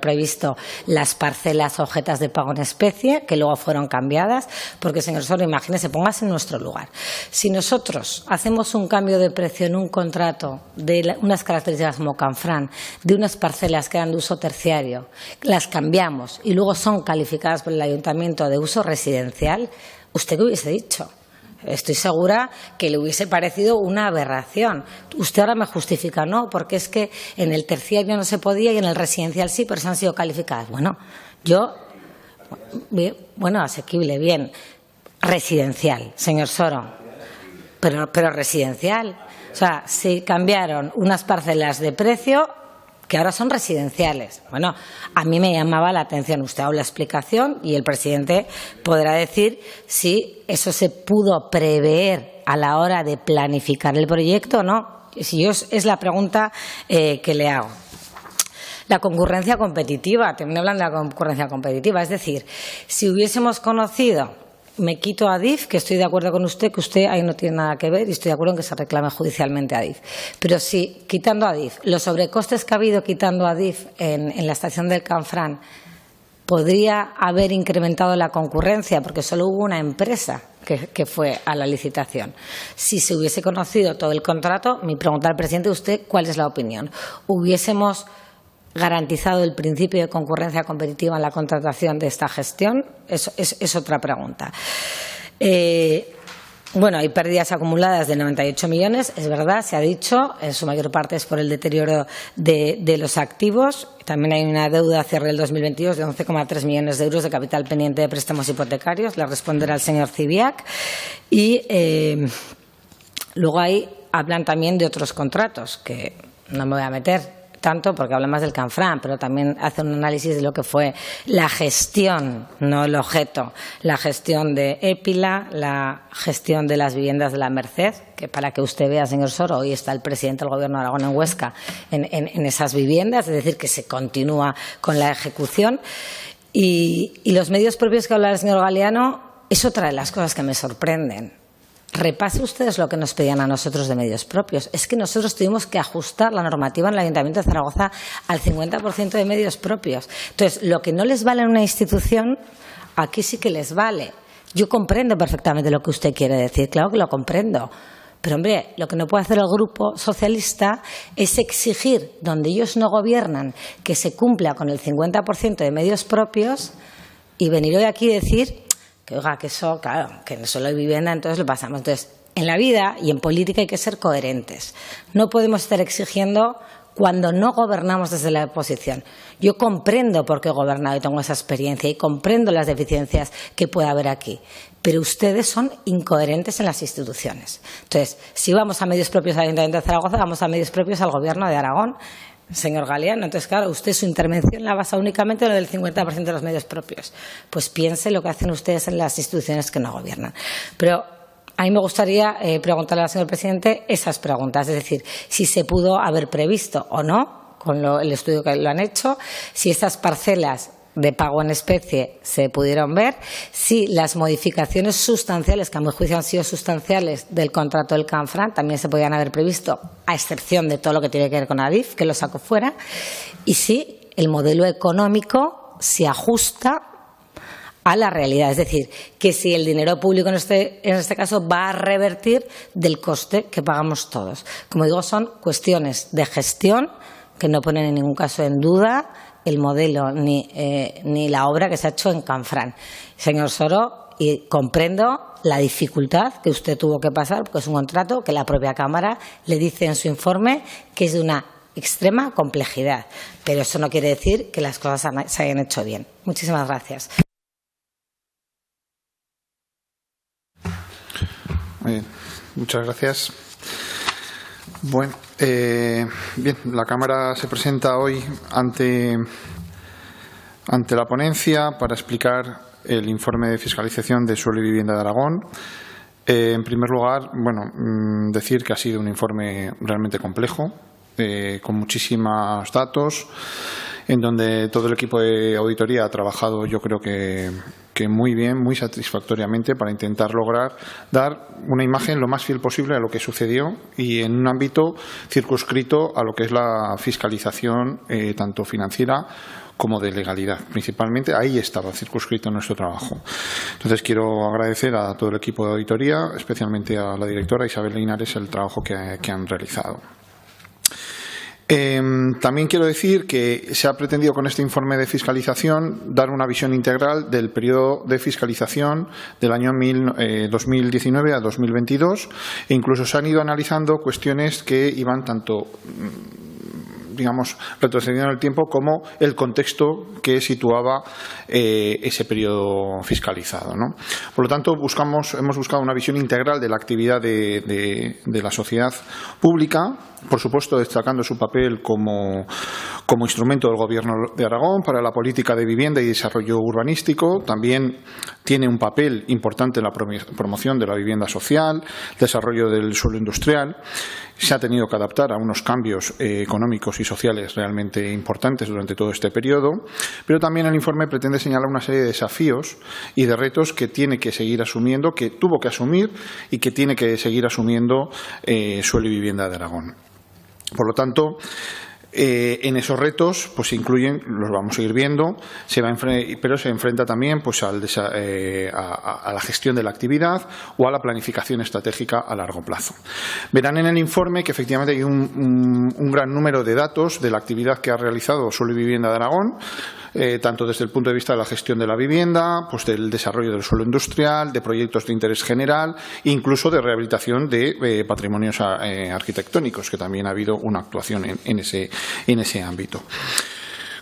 previsto las parcelas objetas de pago en especie, que luego fueron cambiadas, porque, señor Soro, imagínese, póngase en nuestro lugar. Si nosotros hacemos un cambio de precio en un contrato de unas características como Canfranc, de unas parcelas que eran de uso terciario, las cambiamos y luego son calificadas por el Ayuntamiento de uso residencial, ¿usted qué hubiese dicho? Estoy segura que le hubiese parecido una aberración. Usted ahora me justifica, no, porque es que en el terciario no se podía y en el residencial sí, pero se han sido calificadas. Asequible, bien. Residencial, señor Soro. Pero residencial. O sea, se cambiaron unas parcelas de precio que ahora son residenciales. Bueno, a mí me llamaba la atención. Usted ha dado la explicación y el presidente podrá decir si eso se pudo prever a la hora de planificar el proyecto o no. Es la pregunta que le hago. La concurrencia competitiva, también hablan de la concurrencia competitiva. Es decir, si hubiésemos conocido, me quito a Adif, que estoy de acuerdo con usted, que usted ahí no tiene nada que ver y estoy de acuerdo en que se reclame judicialmente a Adif. Pero sí, quitando a Adif, los sobrecostes que ha habido quitando a Adif en la estación del Canfranc, podría haber incrementado la concurrencia, porque solo hubo una empresa que fue a la licitación. Si se hubiese conocido todo el contrato, mi pregunta al presidente, usted, ¿cuál es la opinión? ¿Hubiésemos garantizado el principio de concurrencia competitiva en la contratación de esta gestión? Eso es otra pregunta. Bueno, hay pérdidas acumuladas de 98 millones, es verdad, se ha dicho, en su mayor parte es por el deterioro de los activos. También hay una deuda a cierre del 2022 de 11,3 millones de euros de capital pendiente de préstamos hipotecarios, le responderá el señor Cibiac. Y luego hablan también de otros contratos, que no me voy a meter tanto porque habla más del Canfranc, pero también hace un análisis de lo que fue la gestión, no el objeto, la gestión de Épila, la gestión de las viviendas de la Merced, que para que usted vea, señor Soro, hoy está el presidente del Gobierno de Aragón en Huesca en esas viviendas, es decir, que se continúa con la ejecución. Y los medios propios que habla el señor Galeano es otra de las cosas que me sorprenden. Repase ustedes lo que nos pedían a nosotros de medios propios. Es que nosotros tuvimos que ajustar la normativa en el Ayuntamiento de Zaragoza al 50% de medios propios. Entonces, lo que no les vale en una institución, aquí sí que les vale. Yo comprendo perfectamente lo que usted quiere decir, claro que lo comprendo. Pero, hombre, lo que no puede hacer el Grupo Socialista es exigir, donde ellos no gobiernan, que se cumpla con el 50% de medios propios y venir hoy aquí y decir que, oiga, que eso, claro, que no solo hay vivienda, entonces lo pasamos. Entonces, en la vida y en política hay que ser coherentes. No podemos estar exigiendo cuando no gobernamos desde la oposición. Yo comprendo por qué he gobernado y tengo esa experiencia y comprendo las deficiencias que puede haber aquí. Pero ustedes son incoherentes en las instituciones. Entonces, si vamos a medios propios al Ayuntamiento de Zaragoza, vamos a medios propios al Gobierno de Aragón, señor Galeano. Entonces, claro, usted su intervención la basa únicamente en lo del 50% de los medios propios. Pues piense lo que hacen ustedes en las instituciones que no gobiernan. Pero a mí me gustaría preguntarle al señor presidente esas preguntas, es decir, si se pudo haber previsto o no, con el estudio que lo han hecho, si esas parcelas de pago en especie se pudieron ver, si las modificaciones sustanciales, que a mi juicio han sido sustanciales, del contrato del Canfranc también se podían haber previsto, a excepción de todo lo que tiene que ver con Adif, que lo saco fuera, y si el modelo económico se ajusta a la realidad, es decir, que si el dinero público en este caso va a revertir del coste que pagamos todos. Como digo, son cuestiones de gestión que no ponen en ningún caso en duda el modelo ni la obra que se ha hecho en Canfranc. Señor Soro, y comprendo la dificultad que usted tuvo que pasar, porque es un contrato que la propia Cámara le dice en su informe que es de una extrema complejidad. Pero eso no quiere decir que las cosas se hayan hecho bien. Muchísimas gracias. Muchas gracias. Bueno, bien, la Cámara se presenta hoy ante la ponencia para explicar el informe de fiscalización de suelo y vivienda de Aragón. En primer lugar, bueno, decir que ha sido un informe realmente complejo, con muchísimos datos, en donde todo el equipo de auditoría ha trabajado, yo creo que muy bien, muy satisfactoriamente, para intentar lograr dar una imagen lo más fiel posible a lo que sucedió y en un ámbito circunscrito a lo que es la fiscalización tanto financiera como de legalidad. Principalmente ahí estaba circunscrito nuestro trabajo. Entonces quiero agradecer a todo el equipo de auditoría, especialmente a la directora Isabel Linares, el trabajo que han realizado. También quiero decir que se ha pretendido con este informe de fiscalización dar una visión integral del periodo de fiscalización del año 2019 a 2022 e incluso se han ido analizando cuestiones que iban tanto, digamos, retrocediendo en el tiempo como el contexto que situaba ese periodo fiscalizado, ¿no? Por lo tanto, hemos buscado una visión integral de la actividad de la sociedad pública, por supuesto destacando su papel como instrumento del Gobierno de Aragón para la política de vivienda y desarrollo urbanístico. También tiene un papel importante en la promoción de la vivienda social, desarrollo del suelo industrial. Se ha tenido que adaptar a unos cambios económicos y sociales realmente importantes durante todo este periodo, pero también el informe pretende señalar una serie de desafíos y de retos que tiene que seguir asumiendo, que tuvo que asumir y que tiene que seguir asumiendo Suelo y Vivienda de Aragón. Por lo tanto, En esos retos pues se incluyen, los vamos a ir viendo, pero se enfrenta también pues a la gestión de la actividad o a la planificación estratégica a largo plazo. Verán en el informe que efectivamente hay un gran número de datos de la actividad que ha realizado Suelo y Vivienda de Aragón, tanto desde el punto de vista de la gestión de la vivienda, pues del desarrollo del suelo industrial, de proyectos de interés general, incluso de rehabilitación de patrimonios arquitectónicos, que también ha habido una actuación en ese ámbito.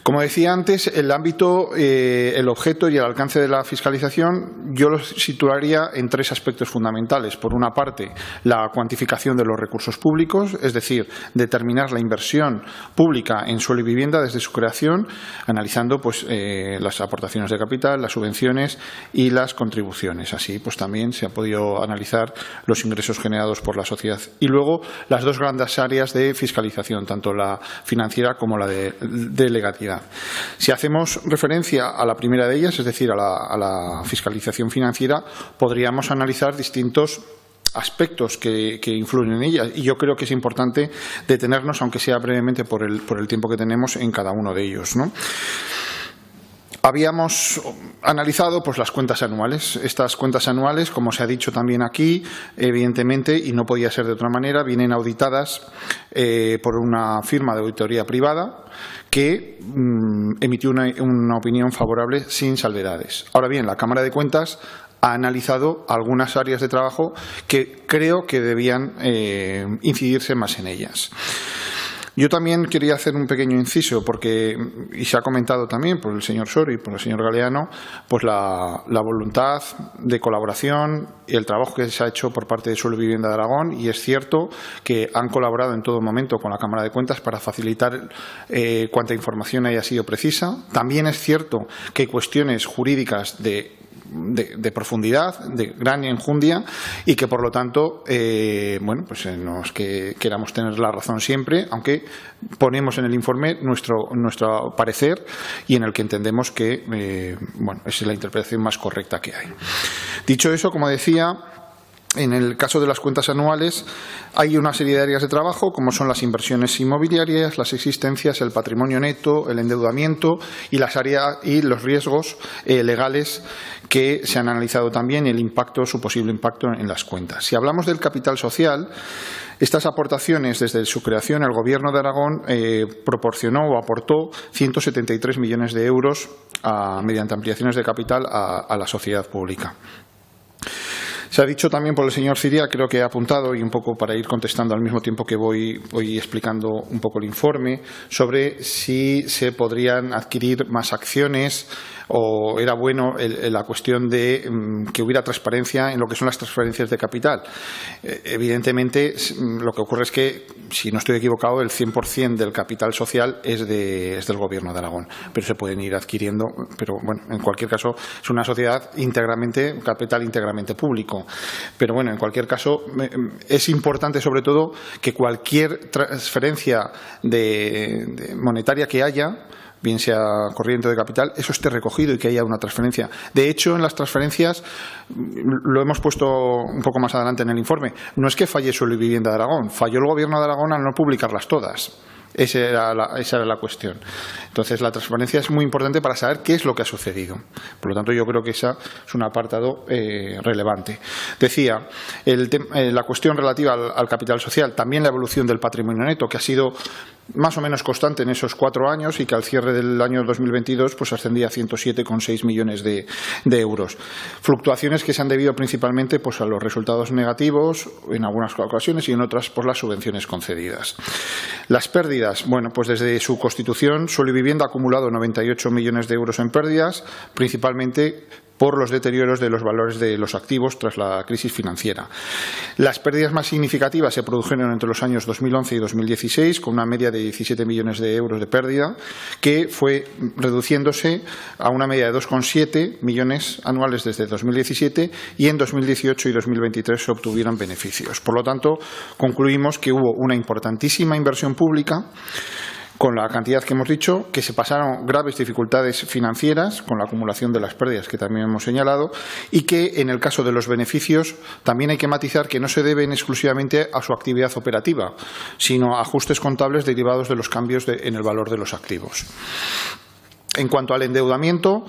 Como decía antes, el ámbito, el objeto y el alcance de la fiscalización yo lo situaría en tres aspectos fundamentales. Por una parte, la cuantificación de los recursos públicos, es decir, determinar la inversión pública en suelo y vivienda desde su creación, analizando pues, las aportaciones de capital, las subvenciones y las contribuciones. Así pues también se ha podido analizar los ingresos generados por la sociedad. Y luego las dos grandes áreas de fiscalización, tanto la financiera como la de legalidad. Si hacemos referencia a la primera de ellas, es decir, a la fiscalización financiera, podríamos analizar distintos aspectos que influyen en ella, y yo creo que es importante detenernos, aunque sea brevemente por el tiempo que tenemos, en cada uno de ellos, ¿no? Habíamos analizado pues, las cuentas anuales. Estas cuentas anuales, como se ha dicho también aquí, evidentemente, y no podía ser de otra manera, vienen auditadas por una firma de auditoría privada que emitió una opinión favorable sin salvedades. Ahora bien, la Cámara de Cuentas ha analizado algunas áreas de trabajo que creo que debían incidirse más en ellas. Yo también quería hacer un pequeño inciso, y se ha comentado también por el señor Soria y por el señor Galeano, pues la voluntad de colaboración y el trabajo que se ha hecho por parte de Suelo y Vivienda de Aragón, y es cierto que han colaborado en todo momento con la Cámara de Cuentas para facilitar cuanta información haya sido precisa. También es cierto que hay cuestiones jurídicas de profundidad, de gran enjundia, y que por lo tanto bueno, pues nos que queramos tener la razón siempre, aunque ponemos en el informe nuestro parecer y en el que entendemos que bueno, es la interpretación más correcta que hay. Dicho eso, como decía, en el caso de las cuentas anuales hay una serie de áreas de trabajo, como son las inversiones inmobiliarias, las existencias, el patrimonio neto, el endeudamiento y las áreas y los riesgos legales que se han analizado también, y el impacto, su posible impacto en las cuentas. Si hablamos del capital social, estas aportaciones desde su creación, el Gobierno de Aragón proporcionó o aportó 173 millones de euros mediante ampliaciones de capital a la sociedad pública. Se ha dicho también por el señor Ciria, creo que he apuntado, y un poco para ir contestando al mismo tiempo que voy explicando un poco el informe, sobre si se podrían adquirir más acciones o era bueno la cuestión de que hubiera transparencia en lo que son las transferencias de capital. Evidentemente, lo que ocurre es que, si no estoy equivocado, el 100% del capital social es del Gobierno de Aragón, pero se pueden ir adquiriendo. Pero bueno, en cualquier caso, es una sociedad un capital íntegramente público. Pero bueno, en cualquier caso, es importante sobre todo que cualquier transferencia monetaria que haya, bien sea corriente de capital, eso esté recogido y que haya una transferencia. De hecho, en las transferencias, lo hemos puesto un poco más adelante en el informe, no es que falle Suelo y Vivienda de Aragón, falló el Gobierno de Aragón al no publicarlas todas. Esa era la cuestión. Entonces, la transparencia es muy importante para saber qué es lo que ha sucedido. Por lo tanto, yo creo que ese es un apartado relevante. Decía, la cuestión relativa al capital social, también la evolución del patrimonio neto, que ha sido más o menos constante en esos 4 años y que al cierre del año 2022 pues ascendía a 107,6 millones de euros. Fluctuaciones que se han debido principalmente pues, a los resultados negativos en algunas ocasiones y en otras por las subvenciones concedidas. Las pérdidas, bueno, pues desde su constitución, Suelo y Vivienda ha acumulado 98 millones de euros en pérdidas, principalmente por los deterioros de los valores de los activos tras la crisis financiera. Las pérdidas más significativas se produjeron entre los años 2011 y 2016, con una media de 17 millones de euros de pérdida, que fue reduciéndose a una media de 2,7 millones anuales desde 2017, y en 2018 y 2023 se obtuvieron beneficios. Por lo tanto, concluimos que hubo una importantísima inversión pública con la cantidad que hemos dicho, que se pasaron graves dificultades financieras con la acumulación de las pérdidas que también hemos señalado, y que en el caso de los beneficios también hay que matizar que no se deben exclusivamente a su actividad operativa, sino a ajustes contables derivados de los cambios en el valor de los activos. En cuanto al endeudamiento,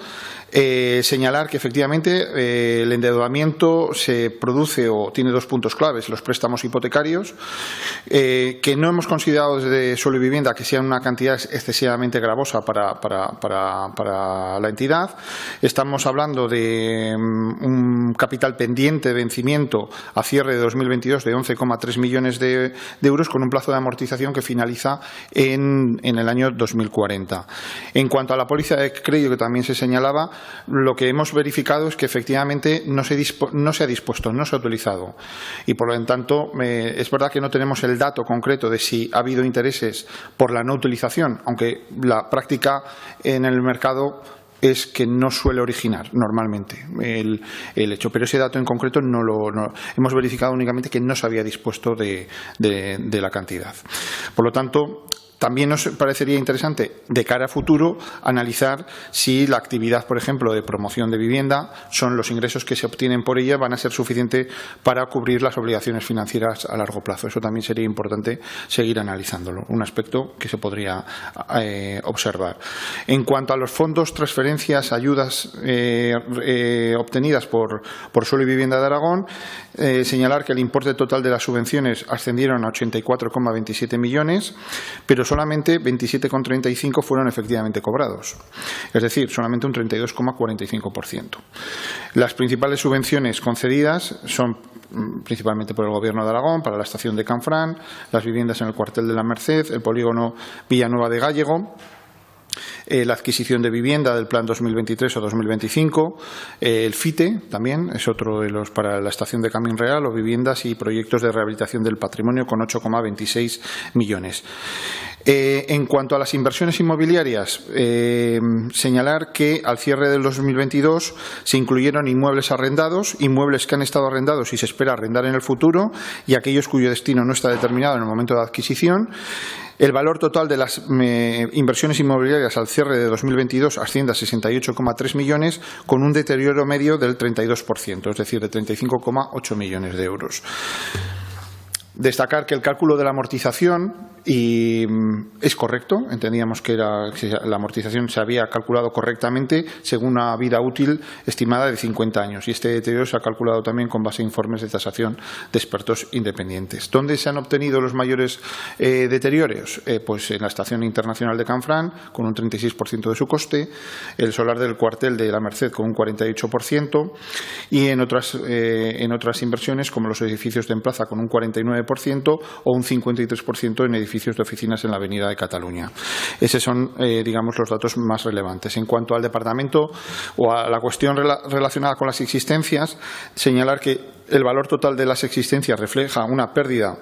señalar que efectivamente el endeudamiento se produce o tiene dos puntos claves: los préstamos hipotecarios, que no hemos considerado desde Suelo y Vivienda que sean una cantidad excesivamente gravosa para la entidad. Estamos hablando de un capital pendiente de vencimiento a cierre de 2022 de 11,3 millones de euros, con un plazo de amortización que finaliza en el año 2040. En cuanto a la póliza de crédito, que también se señalaba, lo que hemos verificado es que efectivamente no se ha dispuesto, no se ha utilizado, y por lo tanto es verdad que no tenemos el dato concreto de si ha habido intereses por la no utilización, aunque la práctica en el mercado es que no suele originar normalmente el hecho, pero ese dato en concreto no hemos verificado únicamente que no se había dispuesto de la cantidad. Por lo tanto, también nos parecería interesante, de cara a futuro, analizar si la actividad, por ejemplo, de promoción de vivienda, los ingresos que se obtienen por ella van a ser suficientes para cubrir las obligaciones financieras a largo plazo. Eso también sería importante seguir analizándolo, un aspecto que se podría observar. En cuanto a los fondos, transferencias, ayudas obtenidas por Suelo y Vivienda de Aragón, señalar que el importe total de las subvenciones ascendieron a 84,27 millones, pero solamente 27,35 fueron efectivamente cobrados, es decir, solamente un 32,45%. Las principales subvenciones concedidas son principalmente por el Gobierno de Aragón, para la estación de Canfrán, las viviendas en el cuartel de la Merced, el polígono Villanueva de Gállego, la adquisición de vivienda del plan 2023 o 2025, el FITE también es otro de los para la estación de Camín Real, o viviendas y proyectos de rehabilitación del patrimonio con 8,26 millones. En cuanto a las inversiones inmobiliarias, señalar que al cierre del 2022 se incluyeron inmuebles arrendados, inmuebles que han estado arrendados y se espera arrendar en el futuro, y aquellos cuyo destino no está determinado en el momento de adquisición. El valor total de las inversiones inmobiliarias al cierre de 2022 asciende a 68,3 millones, con un deterioro medio del 32%, es decir, de 35,8 millones de euros. Destacar que el cálculo de la amortización es correcto. Entendíamos que la amortización se había calculado correctamente según una vida útil estimada de 50 años, y este deterioro se ha calculado también con base a informes de tasación de expertos independientes. ¿Dónde se han obtenido los mayores deterioros? Pues en la Estación Internacional de Canfrán, con un 36% de su coste, el solar del cuartel de la Merced con un 48%, y en otras inversiones, como los edificios de Emplaza, con un 49%, o un 53% en edificios de oficinas en la Avenida de Cataluña. Esos son, digamos, los datos más relevantes. En cuanto al departamento o a la cuestión relacionada con las existencias, señalar que el valor total de las existencias refleja una pérdida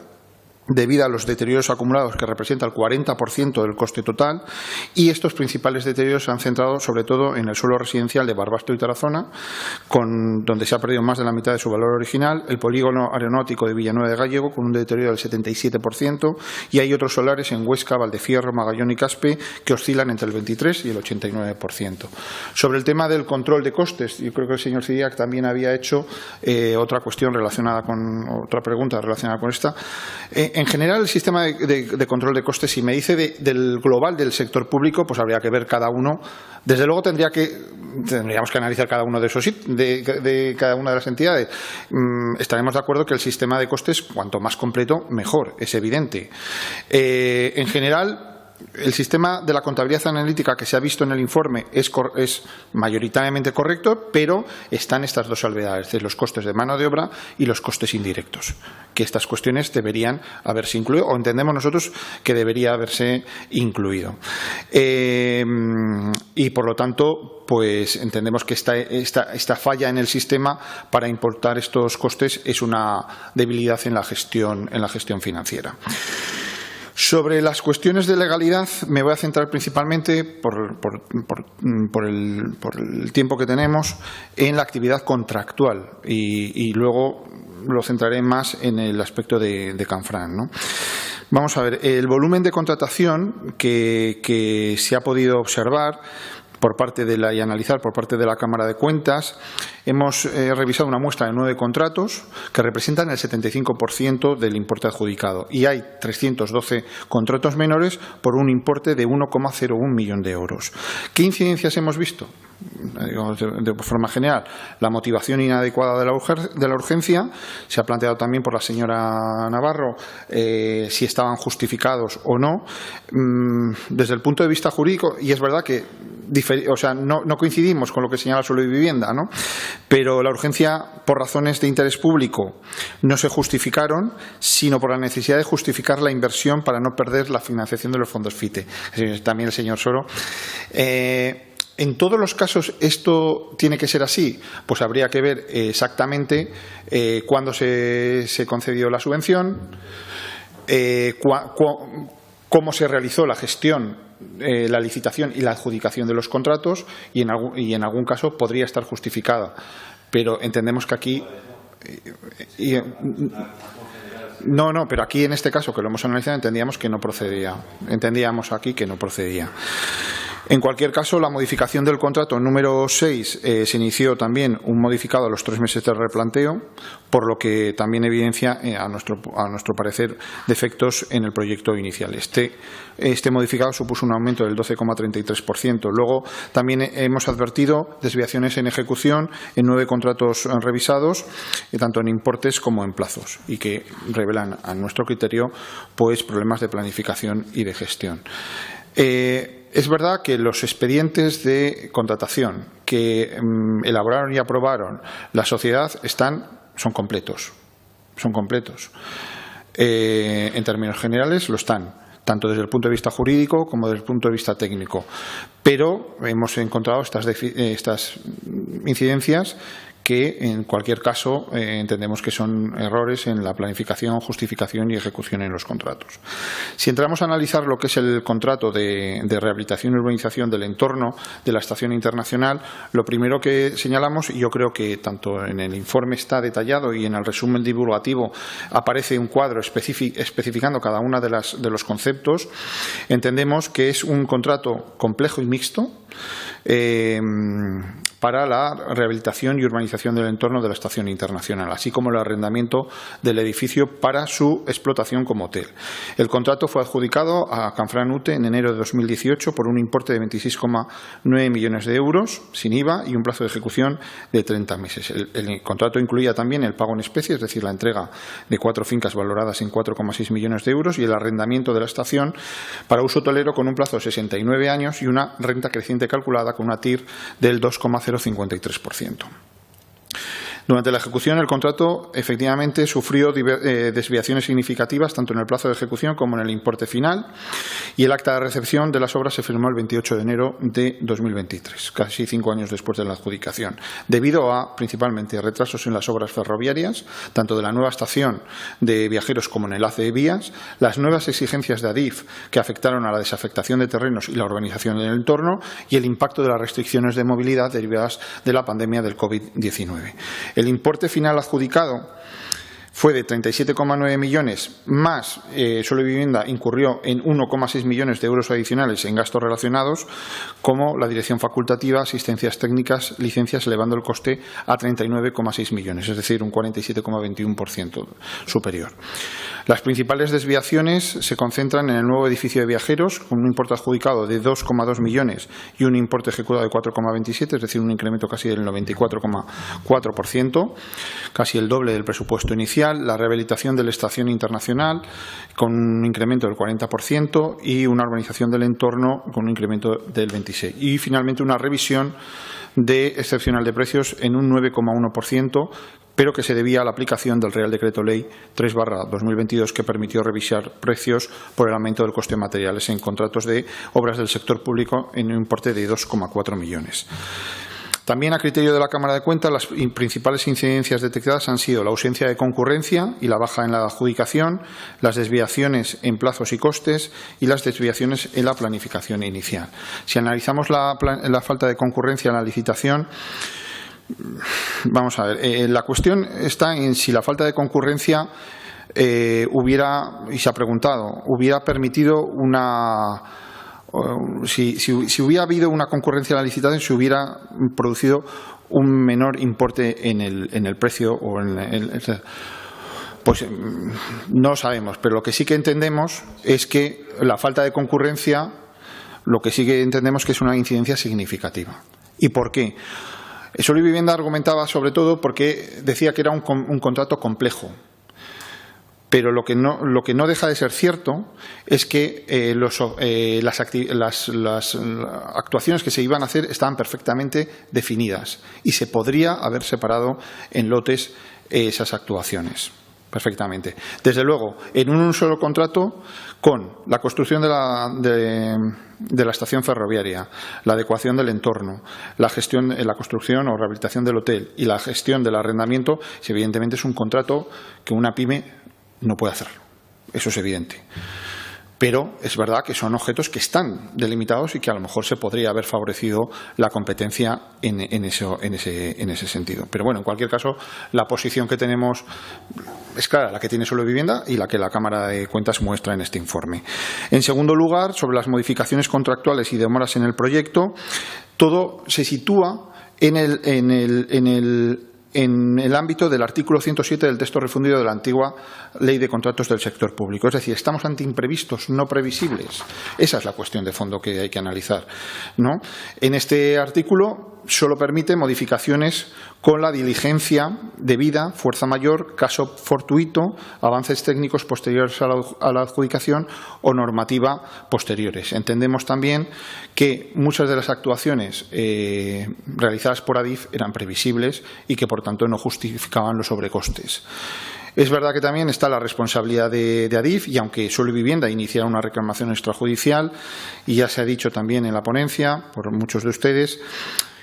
debido a los deterioros acumulados, que representa el 40% del coste total, y estos principales deterioros se han centrado sobre todo en el suelo residencial de Barbastro y Tarazona, donde se ha perdido más de la mitad de su valor original, el polígono aeronáutico de Villanueva de Gállego, con un deterioro del 77%, y hay otros solares en Huesca, Valdefierro, Magallón y Caspe que oscilan entre el 23 y el 89%. Sobre el tema del control de costes, yo creo que el señor Cidiac también había hecho otra pregunta relacionada con esta. En general, el sistema de control de costes, si me dice del global del sector público, pues habría que ver cada uno. Desde luego tendríamos que analizar cada uno de cada una de las entidades. Estaremos de acuerdo que el sistema de costes, cuanto más completo, mejor, es evidente. En general, el sistema de la contabilidad analítica que se ha visto en el informe es mayoritariamente correcto, pero están estas dos salvedades, es decir, los costes de mano de obra y los costes indirectos, que estas cuestiones deberían haberse incluido, o entendemos nosotros que debería haberse incluido. Y por lo tanto, pues entendemos que esta falla en el sistema para importar estos costes es una debilidad en la gestión financiera. Sobre las cuestiones de legalidad me voy a centrar principalmente, por el tiempo que tenemos, en la actividad contractual, y luego lo centraré más en el aspecto de Canfrán, ¿no? Vamos a ver, el volumen de contratación que se ha podido observar por parte y analizar por parte de la Cámara de Cuentas, hemos revisado una muestra de 9 contratos que representan el 75% del importe adjudicado y hay 312 contratos menores por un importe de 1,01 millón de euros. ¿Qué incidencias hemos visto? De forma general, la motivación inadecuada de la urgencia se ha planteado también por la señora Navarro si estaban justificados o no. Desde el punto de vista jurídico, y es verdad que no coincidimos con lo que señala Suelo y Vivienda, ¿no? Pero la urgencia, por razones de interés público, no se justificaron, sino por la necesidad de justificar la inversión para no perder la financiación de los fondos FITE. También el señor Soro. ¿En todos los casos esto tiene que ser así? Pues habría que ver exactamente cuándo se concedió la subvención, cómo se realizó la gestión, la licitación y la adjudicación de los contratos y en algún caso podría estar justificada. Pero entendemos que aquí... No, pero aquí en este caso que lo hemos analizado entendíamos que no procedía. Entendíamos aquí que no procedía. En cualquier caso, la modificación del contrato número 6 se inició también un modificado a los 3 meses del replanteo, por lo que también evidencia, a nuestro parecer, defectos en el proyecto inicial. Este modificado supuso un aumento del 12,33%. Luego, también hemos advertido desviaciones en ejecución en 9 contratos revisados, tanto en importes como en plazos, y que revelan, a nuestro criterio, pues problemas de planificación y de gestión. Es verdad que los expedientes de contratación que elaboraron y aprobaron la sociedad son completos. En términos generales lo están, tanto desde el punto de vista jurídico como desde el punto de vista técnico. Pero hemos encontrado estas incidencias que, en cualquier caso, entendemos que son errores en la planificación, justificación y ejecución en los contratos. Si entramos a analizar lo que es el contrato de rehabilitación y urbanización del entorno de la Estación Internacional, lo primero que señalamos, y yo creo que tanto en el informe está detallado y en el resumen divulgativo aparece un cuadro especificando cada uno de los conceptos, entendemos que es un contrato complejo y mixto para la rehabilitación y urbanización del entorno de la Estación Internacional, así como el arrendamiento del edificio para su explotación como hotel. El contrato fue adjudicado a Canfranc Ute en enero de 2018 por un importe de 26,9 millones de euros sin IVA y un plazo de ejecución de 30 meses. El contrato incluía también el pago en especie, es decir, la entrega de 4 fincas valoradas en 4,6 millones de euros y el arrendamiento de la estación para uso hotelero con un plazo de 69 años y una renta creciente calculada con una TIR del 2,053%. Durante la ejecución, el contrato efectivamente sufrió desviaciones significativas tanto en el plazo de ejecución como en el importe final, y el acta de recepción de las obras se firmó el 28 de enero de 2023, casi 5 años después de la adjudicación, debido a principalmente retrasos en las obras ferroviarias, tanto de la nueva estación de viajeros como en el haz de vías, las nuevas exigencias de Adif que afectaron a la desafectación de terrenos y la urbanización del entorno, y el impacto de las restricciones de movilidad derivadas de la pandemia del COVID-19. El importe final adjudicado fue de 37,9 millones más Suelo y Vivienda incurrió en 1,6 millones de euros adicionales en gastos relacionados, como la dirección facultativa, asistencias técnicas, licencias, elevando el coste a 39,6 millones, es decir, un 47,21% superior. Las principales desviaciones se concentran en el nuevo edificio de viajeros, con un importe adjudicado de 2,2 millones y un importe ejecutado de 4,27, es decir, un incremento casi del 94,4%, casi el doble del presupuesto inicial. La rehabilitación de la Estación Internacional con un incremento del 40% y una urbanización del entorno con un incremento del 26%. Y finalmente una revisión excepcional de precios en un 9,1%, pero que se debía a la aplicación del Real Decreto Ley 3/2022 que permitió revisar precios por el aumento del coste de materiales en contratos de obras del sector público en un importe de 2,4 millones. También, a criterio de la Cámara de Cuentas, las principales incidencias detectadas han sido la ausencia de concurrencia y la baja en la adjudicación, las desviaciones en plazos y costes y las desviaciones en la planificación inicial. Si analizamos la falta de concurrencia en la licitación, vamos a ver, la cuestión está en si la falta de concurrencia y se ha preguntado, hubiera permitido si hubiera habido una concurrencia en la licitación, se hubiera producido un menor importe en el precio o pues no lo sabemos, pero lo que sí que entendemos es que la falta de concurrencia, lo que sí que entendemos que es una incidencia significativa. ¿Y por qué? Solo Vivienda argumentaba sobre todo porque decía que era un contrato complejo. Pero lo que no deja de ser cierto es que las actuaciones que se iban a hacer estaban perfectamente definidas y se podría haber separado en lotes esas actuaciones perfectamente. Desde luego, en un solo contrato, con la construcción de la estación ferroviaria, la adecuación del entorno, la construcción o rehabilitación del hotel y la gestión del arrendamiento, evidentemente es un contrato que una pyme no puede hacerlo. Eso es evidente. Pero es verdad que son objetos que están delimitados y que a lo mejor se podría haber favorecido la competencia en ese sentido. Pero bueno, en cualquier caso, la posición que tenemos es clara, la que tiene Solo Vivienda y la que la Cámara de Cuentas muestra en este informe. En segundo lugar, sobre las modificaciones contractuales y demoras en el proyecto, todo se sitúa en el ámbito del artículo 107 del texto refundido de la antigua Ley de Contratos del Sector Público. Es decir, estamos ante imprevistos no previsibles. Esa es la cuestión de fondo que hay que analizar, ¿no? En este artículo solo permite modificaciones con la diligencia debida, fuerza mayor, caso fortuito, avances técnicos posteriores a la adjudicación o normativa posteriores. Entendemos también que muchas de las actuaciones realizadas por ADIF eran previsibles y que, por tanto, no justificaban los sobrecostes. Es verdad que también está la responsabilidad de ADIF, y aunque Solo Vivienda iniciara una reclamación extrajudicial, y ya se ha dicho también en la ponencia por muchos de ustedes,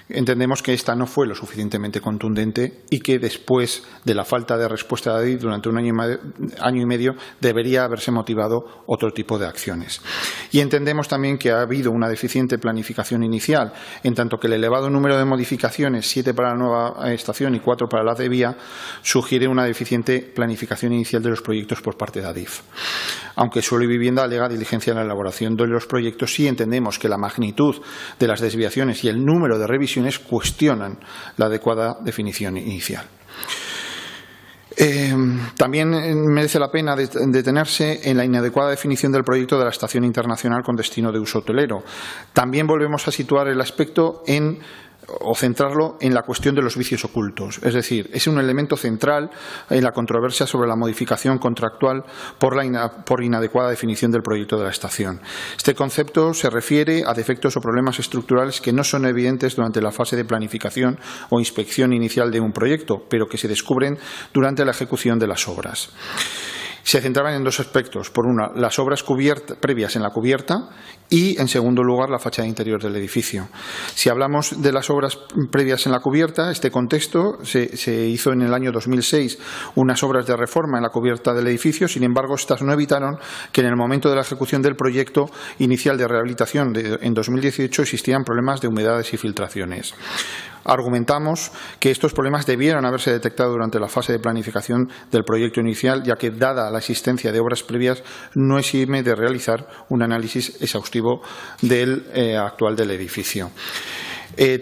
entendemos que esta no fue lo suficientemente contundente y que después de la falta de respuesta de ADIF durante un año y medio debería haberse motivado otro tipo de acciones. Y entendemos también que ha habido una deficiente planificación inicial, en tanto que el elevado número de modificaciones, 7 para la nueva estación y 4 para la de vía, sugiere una deficiente planificación inicial de los proyectos por parte de ADIF. Aunque Solo Vivienda alega diligencia en la elaboración de los proyectos, sí entendemos que la magnitud de las desviaciones y el número de revisiones cuestionan la adecuada definición inicial. También merece la pena detenerse en la inadecuada definición del proyecto de la estación internacional con destino de uso hotelero. También volvemos a situar el aspecto o centrarlo en la cuestión de los vicios ocultos. Es decir, es un elemento central en la controversia sobre la modificación contractual por inadecuada definición del proyecto de la estación. Este concepto se refiere a defectos o problemas estructurales que no son evidentes durante la fase de planificación o inspección inicial de un proyecto, pero que se descubren durante la ejecución de las obras. Se centraban en dos aspectos. Por una, las obras previas en la cubierta y, en segundo lugar, la fachada interior del edificio. Si hablamos de las obras previas en la cubierta, este contexto se hizo en el año 2006 unas obras de reforma en la cubierta del edificio. Sin embargo, estas no evitaron que en el momento de la ejecución del proyecto inicial de rehabilitación en 2018 existieran problemas de humedades y filtraciones. Argumentamos que estos problemas debieron haberse detectado durante la fase de planificación del proyecto inicial, ya que, dada la existencia de obras previas, no exime de realizar un análisis exhaustivo actual del edificio.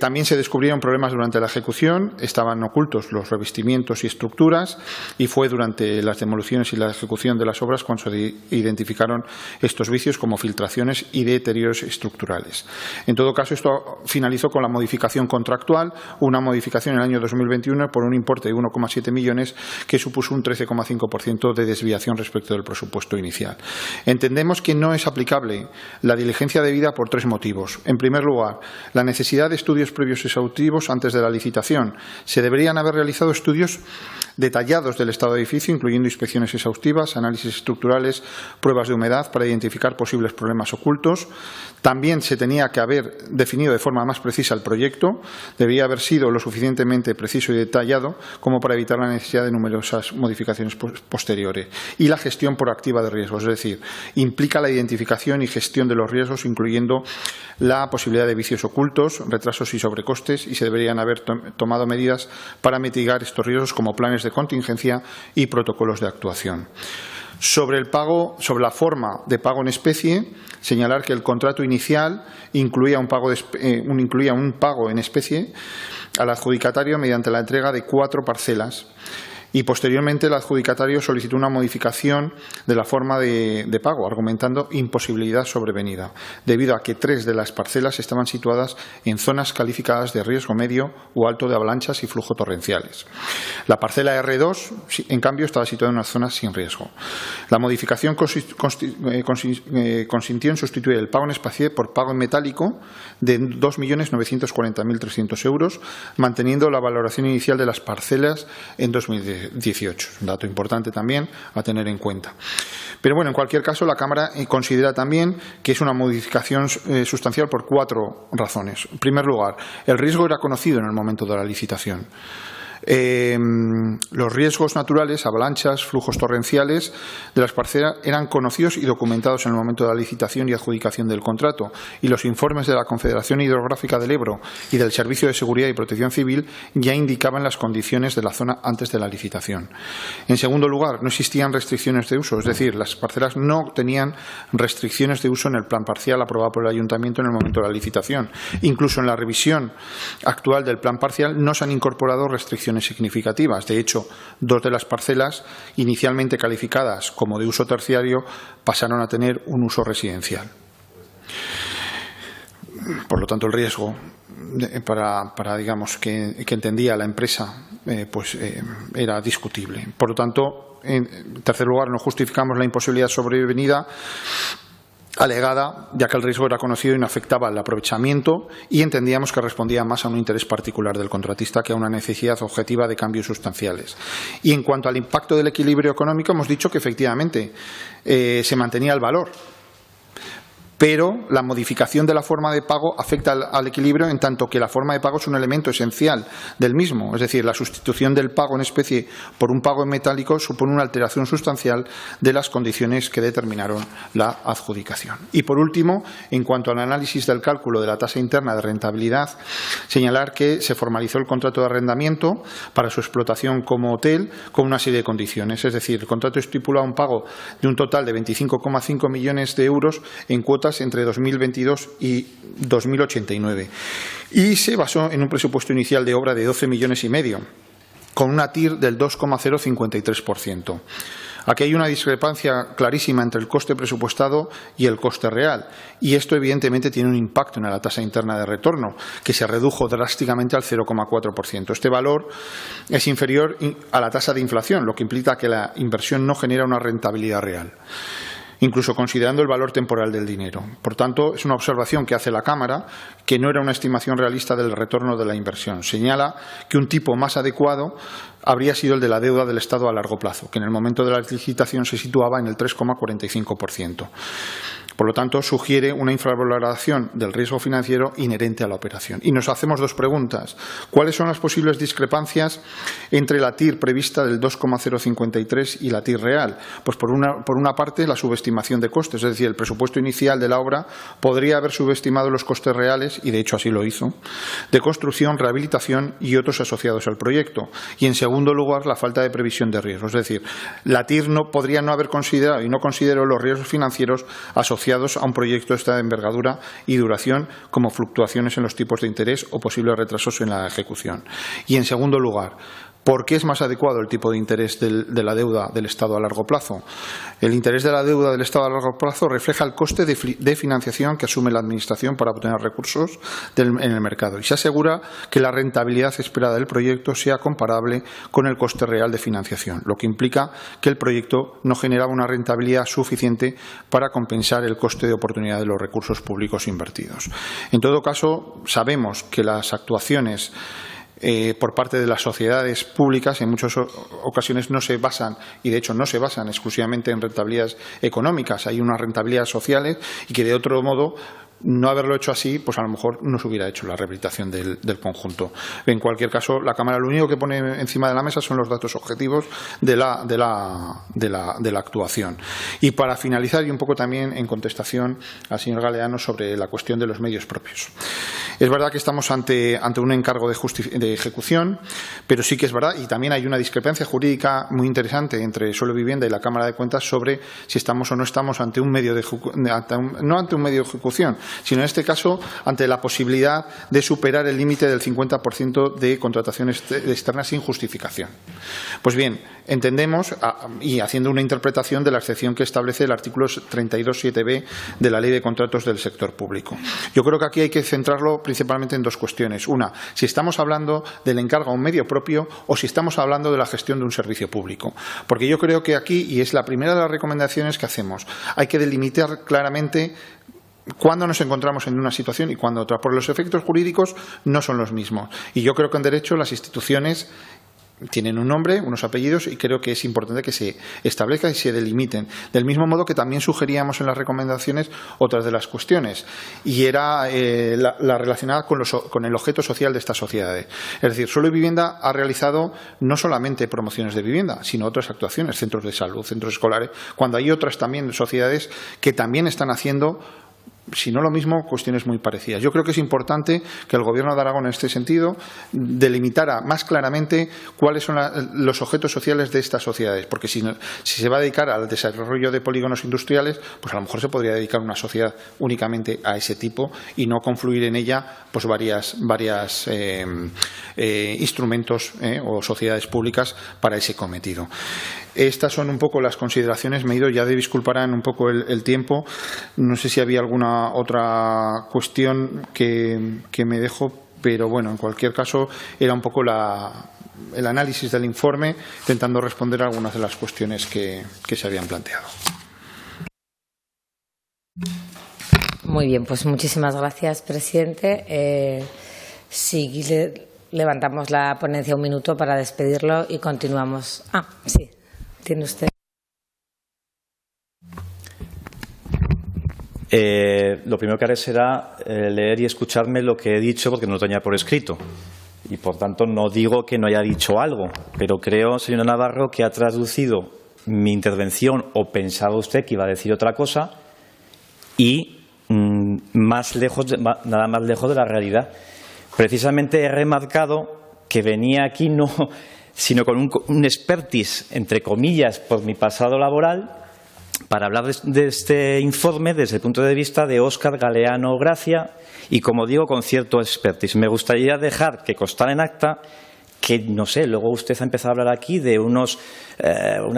También se descubrieron problemas durante la ejecución, estaban ocultos los revestimientos y estructuras, y fue durante las demoliciones y la ejecución de las obras cuando se identificaron estos vicios como filtraciones y deterioros estructurales. En todo caso, esto finalizó con la modificación contractual, una modificación en el año 2021 por un importe de 1,7 millones que supuso un 13,5% de desviación respecto del presupuesto inicial. Entendemos que no es aplicable la diligencia debida por tres motivos. En primer lugar, la necesidad de estudios previos exhaustivos antes de la licitación. Se deberían haber realizado estudios detallados del estado de edificio, incluyendo inspecciones exhaustivas, análisis estructurales, pruebas de humedad para identificar posibles problemas ocultos. También se tenía que haber definido de forma más precisa el proyecto. Debería haber sido lo suficientemente preciso y detallado como para evitar la necesidad de numerosas modificaciones posteriores. Y la gestión proactiva de riesgos, es decir, implica la identificación y gestión de los riesgos, incluyendo la posibilidad de vicios ocultos, retrasos y sobrecostes, y se deberían haber tomado medidas para mitigar estos riesgos, como planes de de contingencia y protocolos de actuación. Sobre la forma de pago en especie, señalar que el contrato inicial incluía un pago en especie al adjudicatario mediante la entrega de 4 parcelas. Y posteriormente el adjudicatario solicitó una modificación de la forma de pago, argumentando imposibilidad sobrevenida, debido a que 3 de las parcelas estaban situadas en zonas calificadas de riesgo medio o alto de avalanchas y flujo torrenciales. La parcela R2, en cambio, estaba situada en una zona sin riesgo. La modificación consintió en sustituir el pago en especie por pago en metálico de 2.940.300 euros, manteniendo la valoración inicial de las parcelas en 2018. Un dato importante también a tener en cuenta. Pero bueno, en cualquier caso, la Cámara considera también que es una modificación sustancial por 4 razones. En primer lugar, el riesgo era conocido en el momento de la licitación. Los riesgos naturales, avalanchas, flujos torrenciales de las parcelas eran conocidos y documentados en el momento de la licitación y adjudicación del contrato, y los informes de la Confederación Hidrográfica del Ebro y del Servicio de Seguridad y Protección Civil ya indicaban las condiciones de la zona antes de la licitación. En segundo lugar, no existían restricciones de uso, es decir, las parcelas no tenían restricciones de uso en el plan parcial aprobado por el Ayuntamiento en el momento de la licitación. Incluso en la revisión actual del plan parcial no se han incorporado restricciones significativas. De hecho, 2 de las parcelas inicialmente calificadas como de uso terciario pasaron a tener un uso residencial. Por lo tanto, el riesgo digamos que entendía la empresa era discutible. Por lo tanto, en tercer lugar, no justificamos la imposibilidad sobrevenida alegada, ya que el riesgo era conocido y no afectaba al aprovechamiento, y entendíamos que respondía más a un interés particular del contratista que a una necesidad objetiva de cambios sustanciales. Y en cuanto al impacto del equilibrio económico, hemos dicho que efectivamente se mantenía el valor, pero la modificación de la forma de pago afecta al equilibrio, en tanto que la forma de pago es un elemento esencial del mismo. Es decir, la sustitución del pago en especie por un pago en metálico supone una alteración sustancial de las condiciones que determinaron la adjudicación. Y por último, en cuanto al análisis del cálculo de la tasa interna de rentabilidad, señalar que se formalizó el contrato de arrendamiento para su explotación como hotel con una serie de condiciones. Es decir, el contrato estipula un pago de un total de 25,5 millones de euros en cuotas entre 2022 y 2089, y se basó en un presupuesto inicial de obra de 12,5 millones, con una TIR del 2,053%. Aquí hay una discrepancia clarísima entre el coste presupuestado y el coste real, y esto evidentemente tiene un impacto en la tasa interna de retorno, que se redujo drásticamente al 0,4%. Este valor es inferior a la tasa de inflación, lo que implica que la inversión no genera una rentabilidad real, incluso considerando el valor temporal del dinero. Por tanto, es una observación que hace la Cámara, que no era una estimación realista del retorno de la inversión. Señala que un tipo más adecuado habría sido el de la deuda del Estado a largo plazo, que en el momento de la licitación se situaba en el 3,45%. Por lo tanto, sugiere una infravaloración del riesgo financiero inherente a la operación. Y nos hacemos 2 preguntas. ¿Cuáles son las posibles discrepancias entre la TIR prevista del 2,053 y la TIR real? Pues por una parte, la subestimación de costes, es decir, el presupuesto inicial de la obra podría haber subestimado los costes reales, y de hecho así lo hizo, de construcción, rehabilitación y otros asociados al proyecto. Y en segundo lugar, la falta de previsión de riesgos. Es decir, la TIR podría no haber considerado y no consideró los riesgos financieros asociados a un proyecto de esta envergadura y duración, como fluctuaciones en los tipos de interés o posibles retrasos en la ejecución. Y en segundo lugar, ¿por qué es más adecuado el tipo de interés de la deuda del Estado a largo plazo? El interés de la deuda del Estado a largo plazo refleja el coste de financiación que asume la Administración para obtener recursos en el mercado, y se asegura que la rentabilidad esperada del proyecto sea comparable con el coste real de financiación, lo que implica que el proyecto no generaba una rentabilidad suficiente para compensar el coste de oportunidad de los recursos públicos invertidos. En todo caso, sabemos que las actuaciones por parte de las sociedades públicas en muchas ocasiones no se basan, y de hecho no se basan exclusivamente en rentabilidades económicas. Hay unas rentabilidades sociales y que de otro modo no haberlo hecho así, pues a lo mejor no se hubiera hecho la rehabilitación del conjunto. En cualquier caso, la Cámara lo único que pone encima de la mesa son los datos objetivos de la actuación. Y para finalizar, y un poco también en contestación al señor Galeano sobre la cuestión de los medios propios. Es verdad que estamos ante un encargo de ejecución, pero sí que es verdad, y también hay una discrepancia jurídica muy interesante entre Suelo y Vivienda y la Cámara de Cuentas sobre si estamos o no estamos ante un medio de no ante un medio de ejecución, sino en este caso ante la posibilidad de superar el límite del 50% de contrataciones externas sin justificación. Pues bien, entendemos, y haciendo una interpretación de la excepción que establece el artículo 32.7b de la Ley de Contratos del Sector Público. Yo creo que aquí hay que centrarlo principalmente en dos cuestiones. Una, si estamos hablando del encargo a un medio propio o si estamos hablando de la gestión de un servicio público. Porque yo creo que aquí, y es la primera de las recomendaciones que hacemos, hay que delimitar claramente cuándo nos encontramos en una situación y cuándo otra. Porque los efectos jurídicos no son los mismos. Y yo creo que en derecho las instituciones tienen un nombre, unos apellidos, y creo que es importante que se establezcan y se delimiten. Del mismo modo que también sugeríamos en las recomendaciones otras de las cuestiones, y era la relacionada con el objeto social de estas sociedades. Es decir, Suelo y Vivienda ha realizado no solamente promociones de vivienda, sino otras actuaciones, centros de salud, centros escolares, cuando hay otras también sociedades que también están haciendo, si no lo mismo, cuestiones muy parecidas. Yo creo que es importante que el Gobierno de Aragón, en este sentido, delimitara más claramente cuáles son los objetos sociales de estas sociedades, porque si se va a dedicar al desarrollo de polígonos industriales, pues a lo mejor se podría dedicar una sociedad únicamente a ese tipo y no confluir en ella pues varias instrumentos o sociedades públicas para ese cometido. Estas son un poco las consideraciones. Me he ido, ya disculparán un poco el tiempo. No sé si había alguna otra cuestión que me dejo, pero bueno, en cualquier caso era un poco el análisis del informe, intentando responder a algunas de las cuestiones que se habían planteado. Muy bien, pues muchísimas gracias, presidente. Sí, levantamos la ponencia un minuto para despedirlo y continuamos. Sí. ¿Tiene usted? Lo primero que haré será leer y escucharme lo que he dicho, porque no lo tenía por escrito. Y, por tanto, no digo que no haya dicho algo, pero creo, señora Navarro, que ha traducido mi intervención, o pensaba usted que iba a decir otra cosa, y nada más lejos de la realidad. Precisamente he remarcado que venía aquí no sino con un expertise, entre comillas, por mi pasado laboral, para hablar de este informe desde el punto de vista de Óscar Galeano Gracia y, como digo, con cierto expertise. Me gustaría dejar que constara en acta que, no sé, luego usted ha empezado a hablar aquí de unas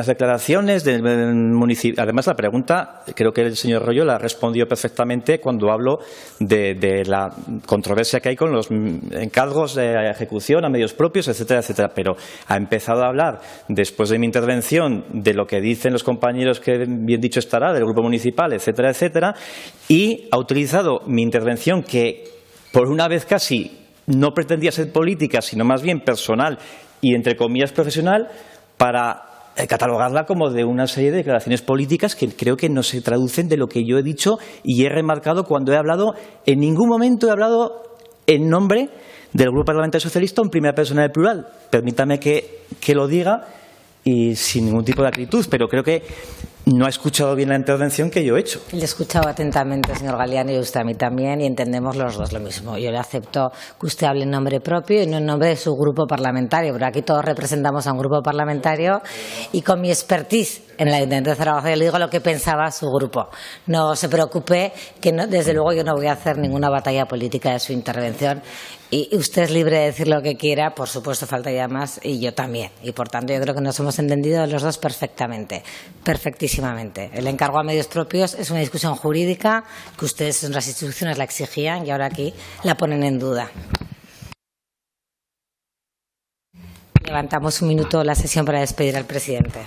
declaraciones del municipio. Además, la pregunta, creo que el señor Royo la respondió perfectamente cuando hablo de la controversia que hay con los encargos de ejecución a medios propios, etcétera, etcétera. Pero ha empezado a hablar, después de mi intervención, de lo que dicen los compañeros que, bien dicho estará, del grupo municipal, etcétera, etcétera, y ha utilizado mi intervención, que por una vez casi no pretendía ser política, sino más bien personal y, entre comillas, profesional, para catalogarla como de una serie de declaraciones políticas que creo que no se traducen de lo que yo he dicho y he remarcado cuando he hablado. En ningún momento he hablado en nombre del Grupo Parlamentario Socialista en primera persona del plural. Permítame que lo diga y sin ningún tipo de acritud, pero creo que no ha escuchado bien la intervención que yo he hecho. Le he escuchado atentamente, señor Galeano, y usted a mí también, y entendemos los dos lo mismo. Yo le acepto que usted hable en nombre propio y no en nombre de su grupo parlamentario, pero aquí todos representamos a un grupo parlamentario y con mi expertise en el Ayuntamiento de Zaragoza yo le digo lo que pensaba su grupo. No se preocupe, que no, desde luego yo no voy a hacer ninguna batalla política de su intervención. Y usted es libre de decir lo que quiera, por supuesto, faltaría más, y yo también. Y, por tanto, yo creo que nos hemos entendido los dos perfectamente, perfectísimamente. El encargo a medios propios es una discusión jurídica que ustedes en las instituciones la exigían y ahora aquí la ponen en duda. Levantamos un minuto la sesión para despedir al presidente.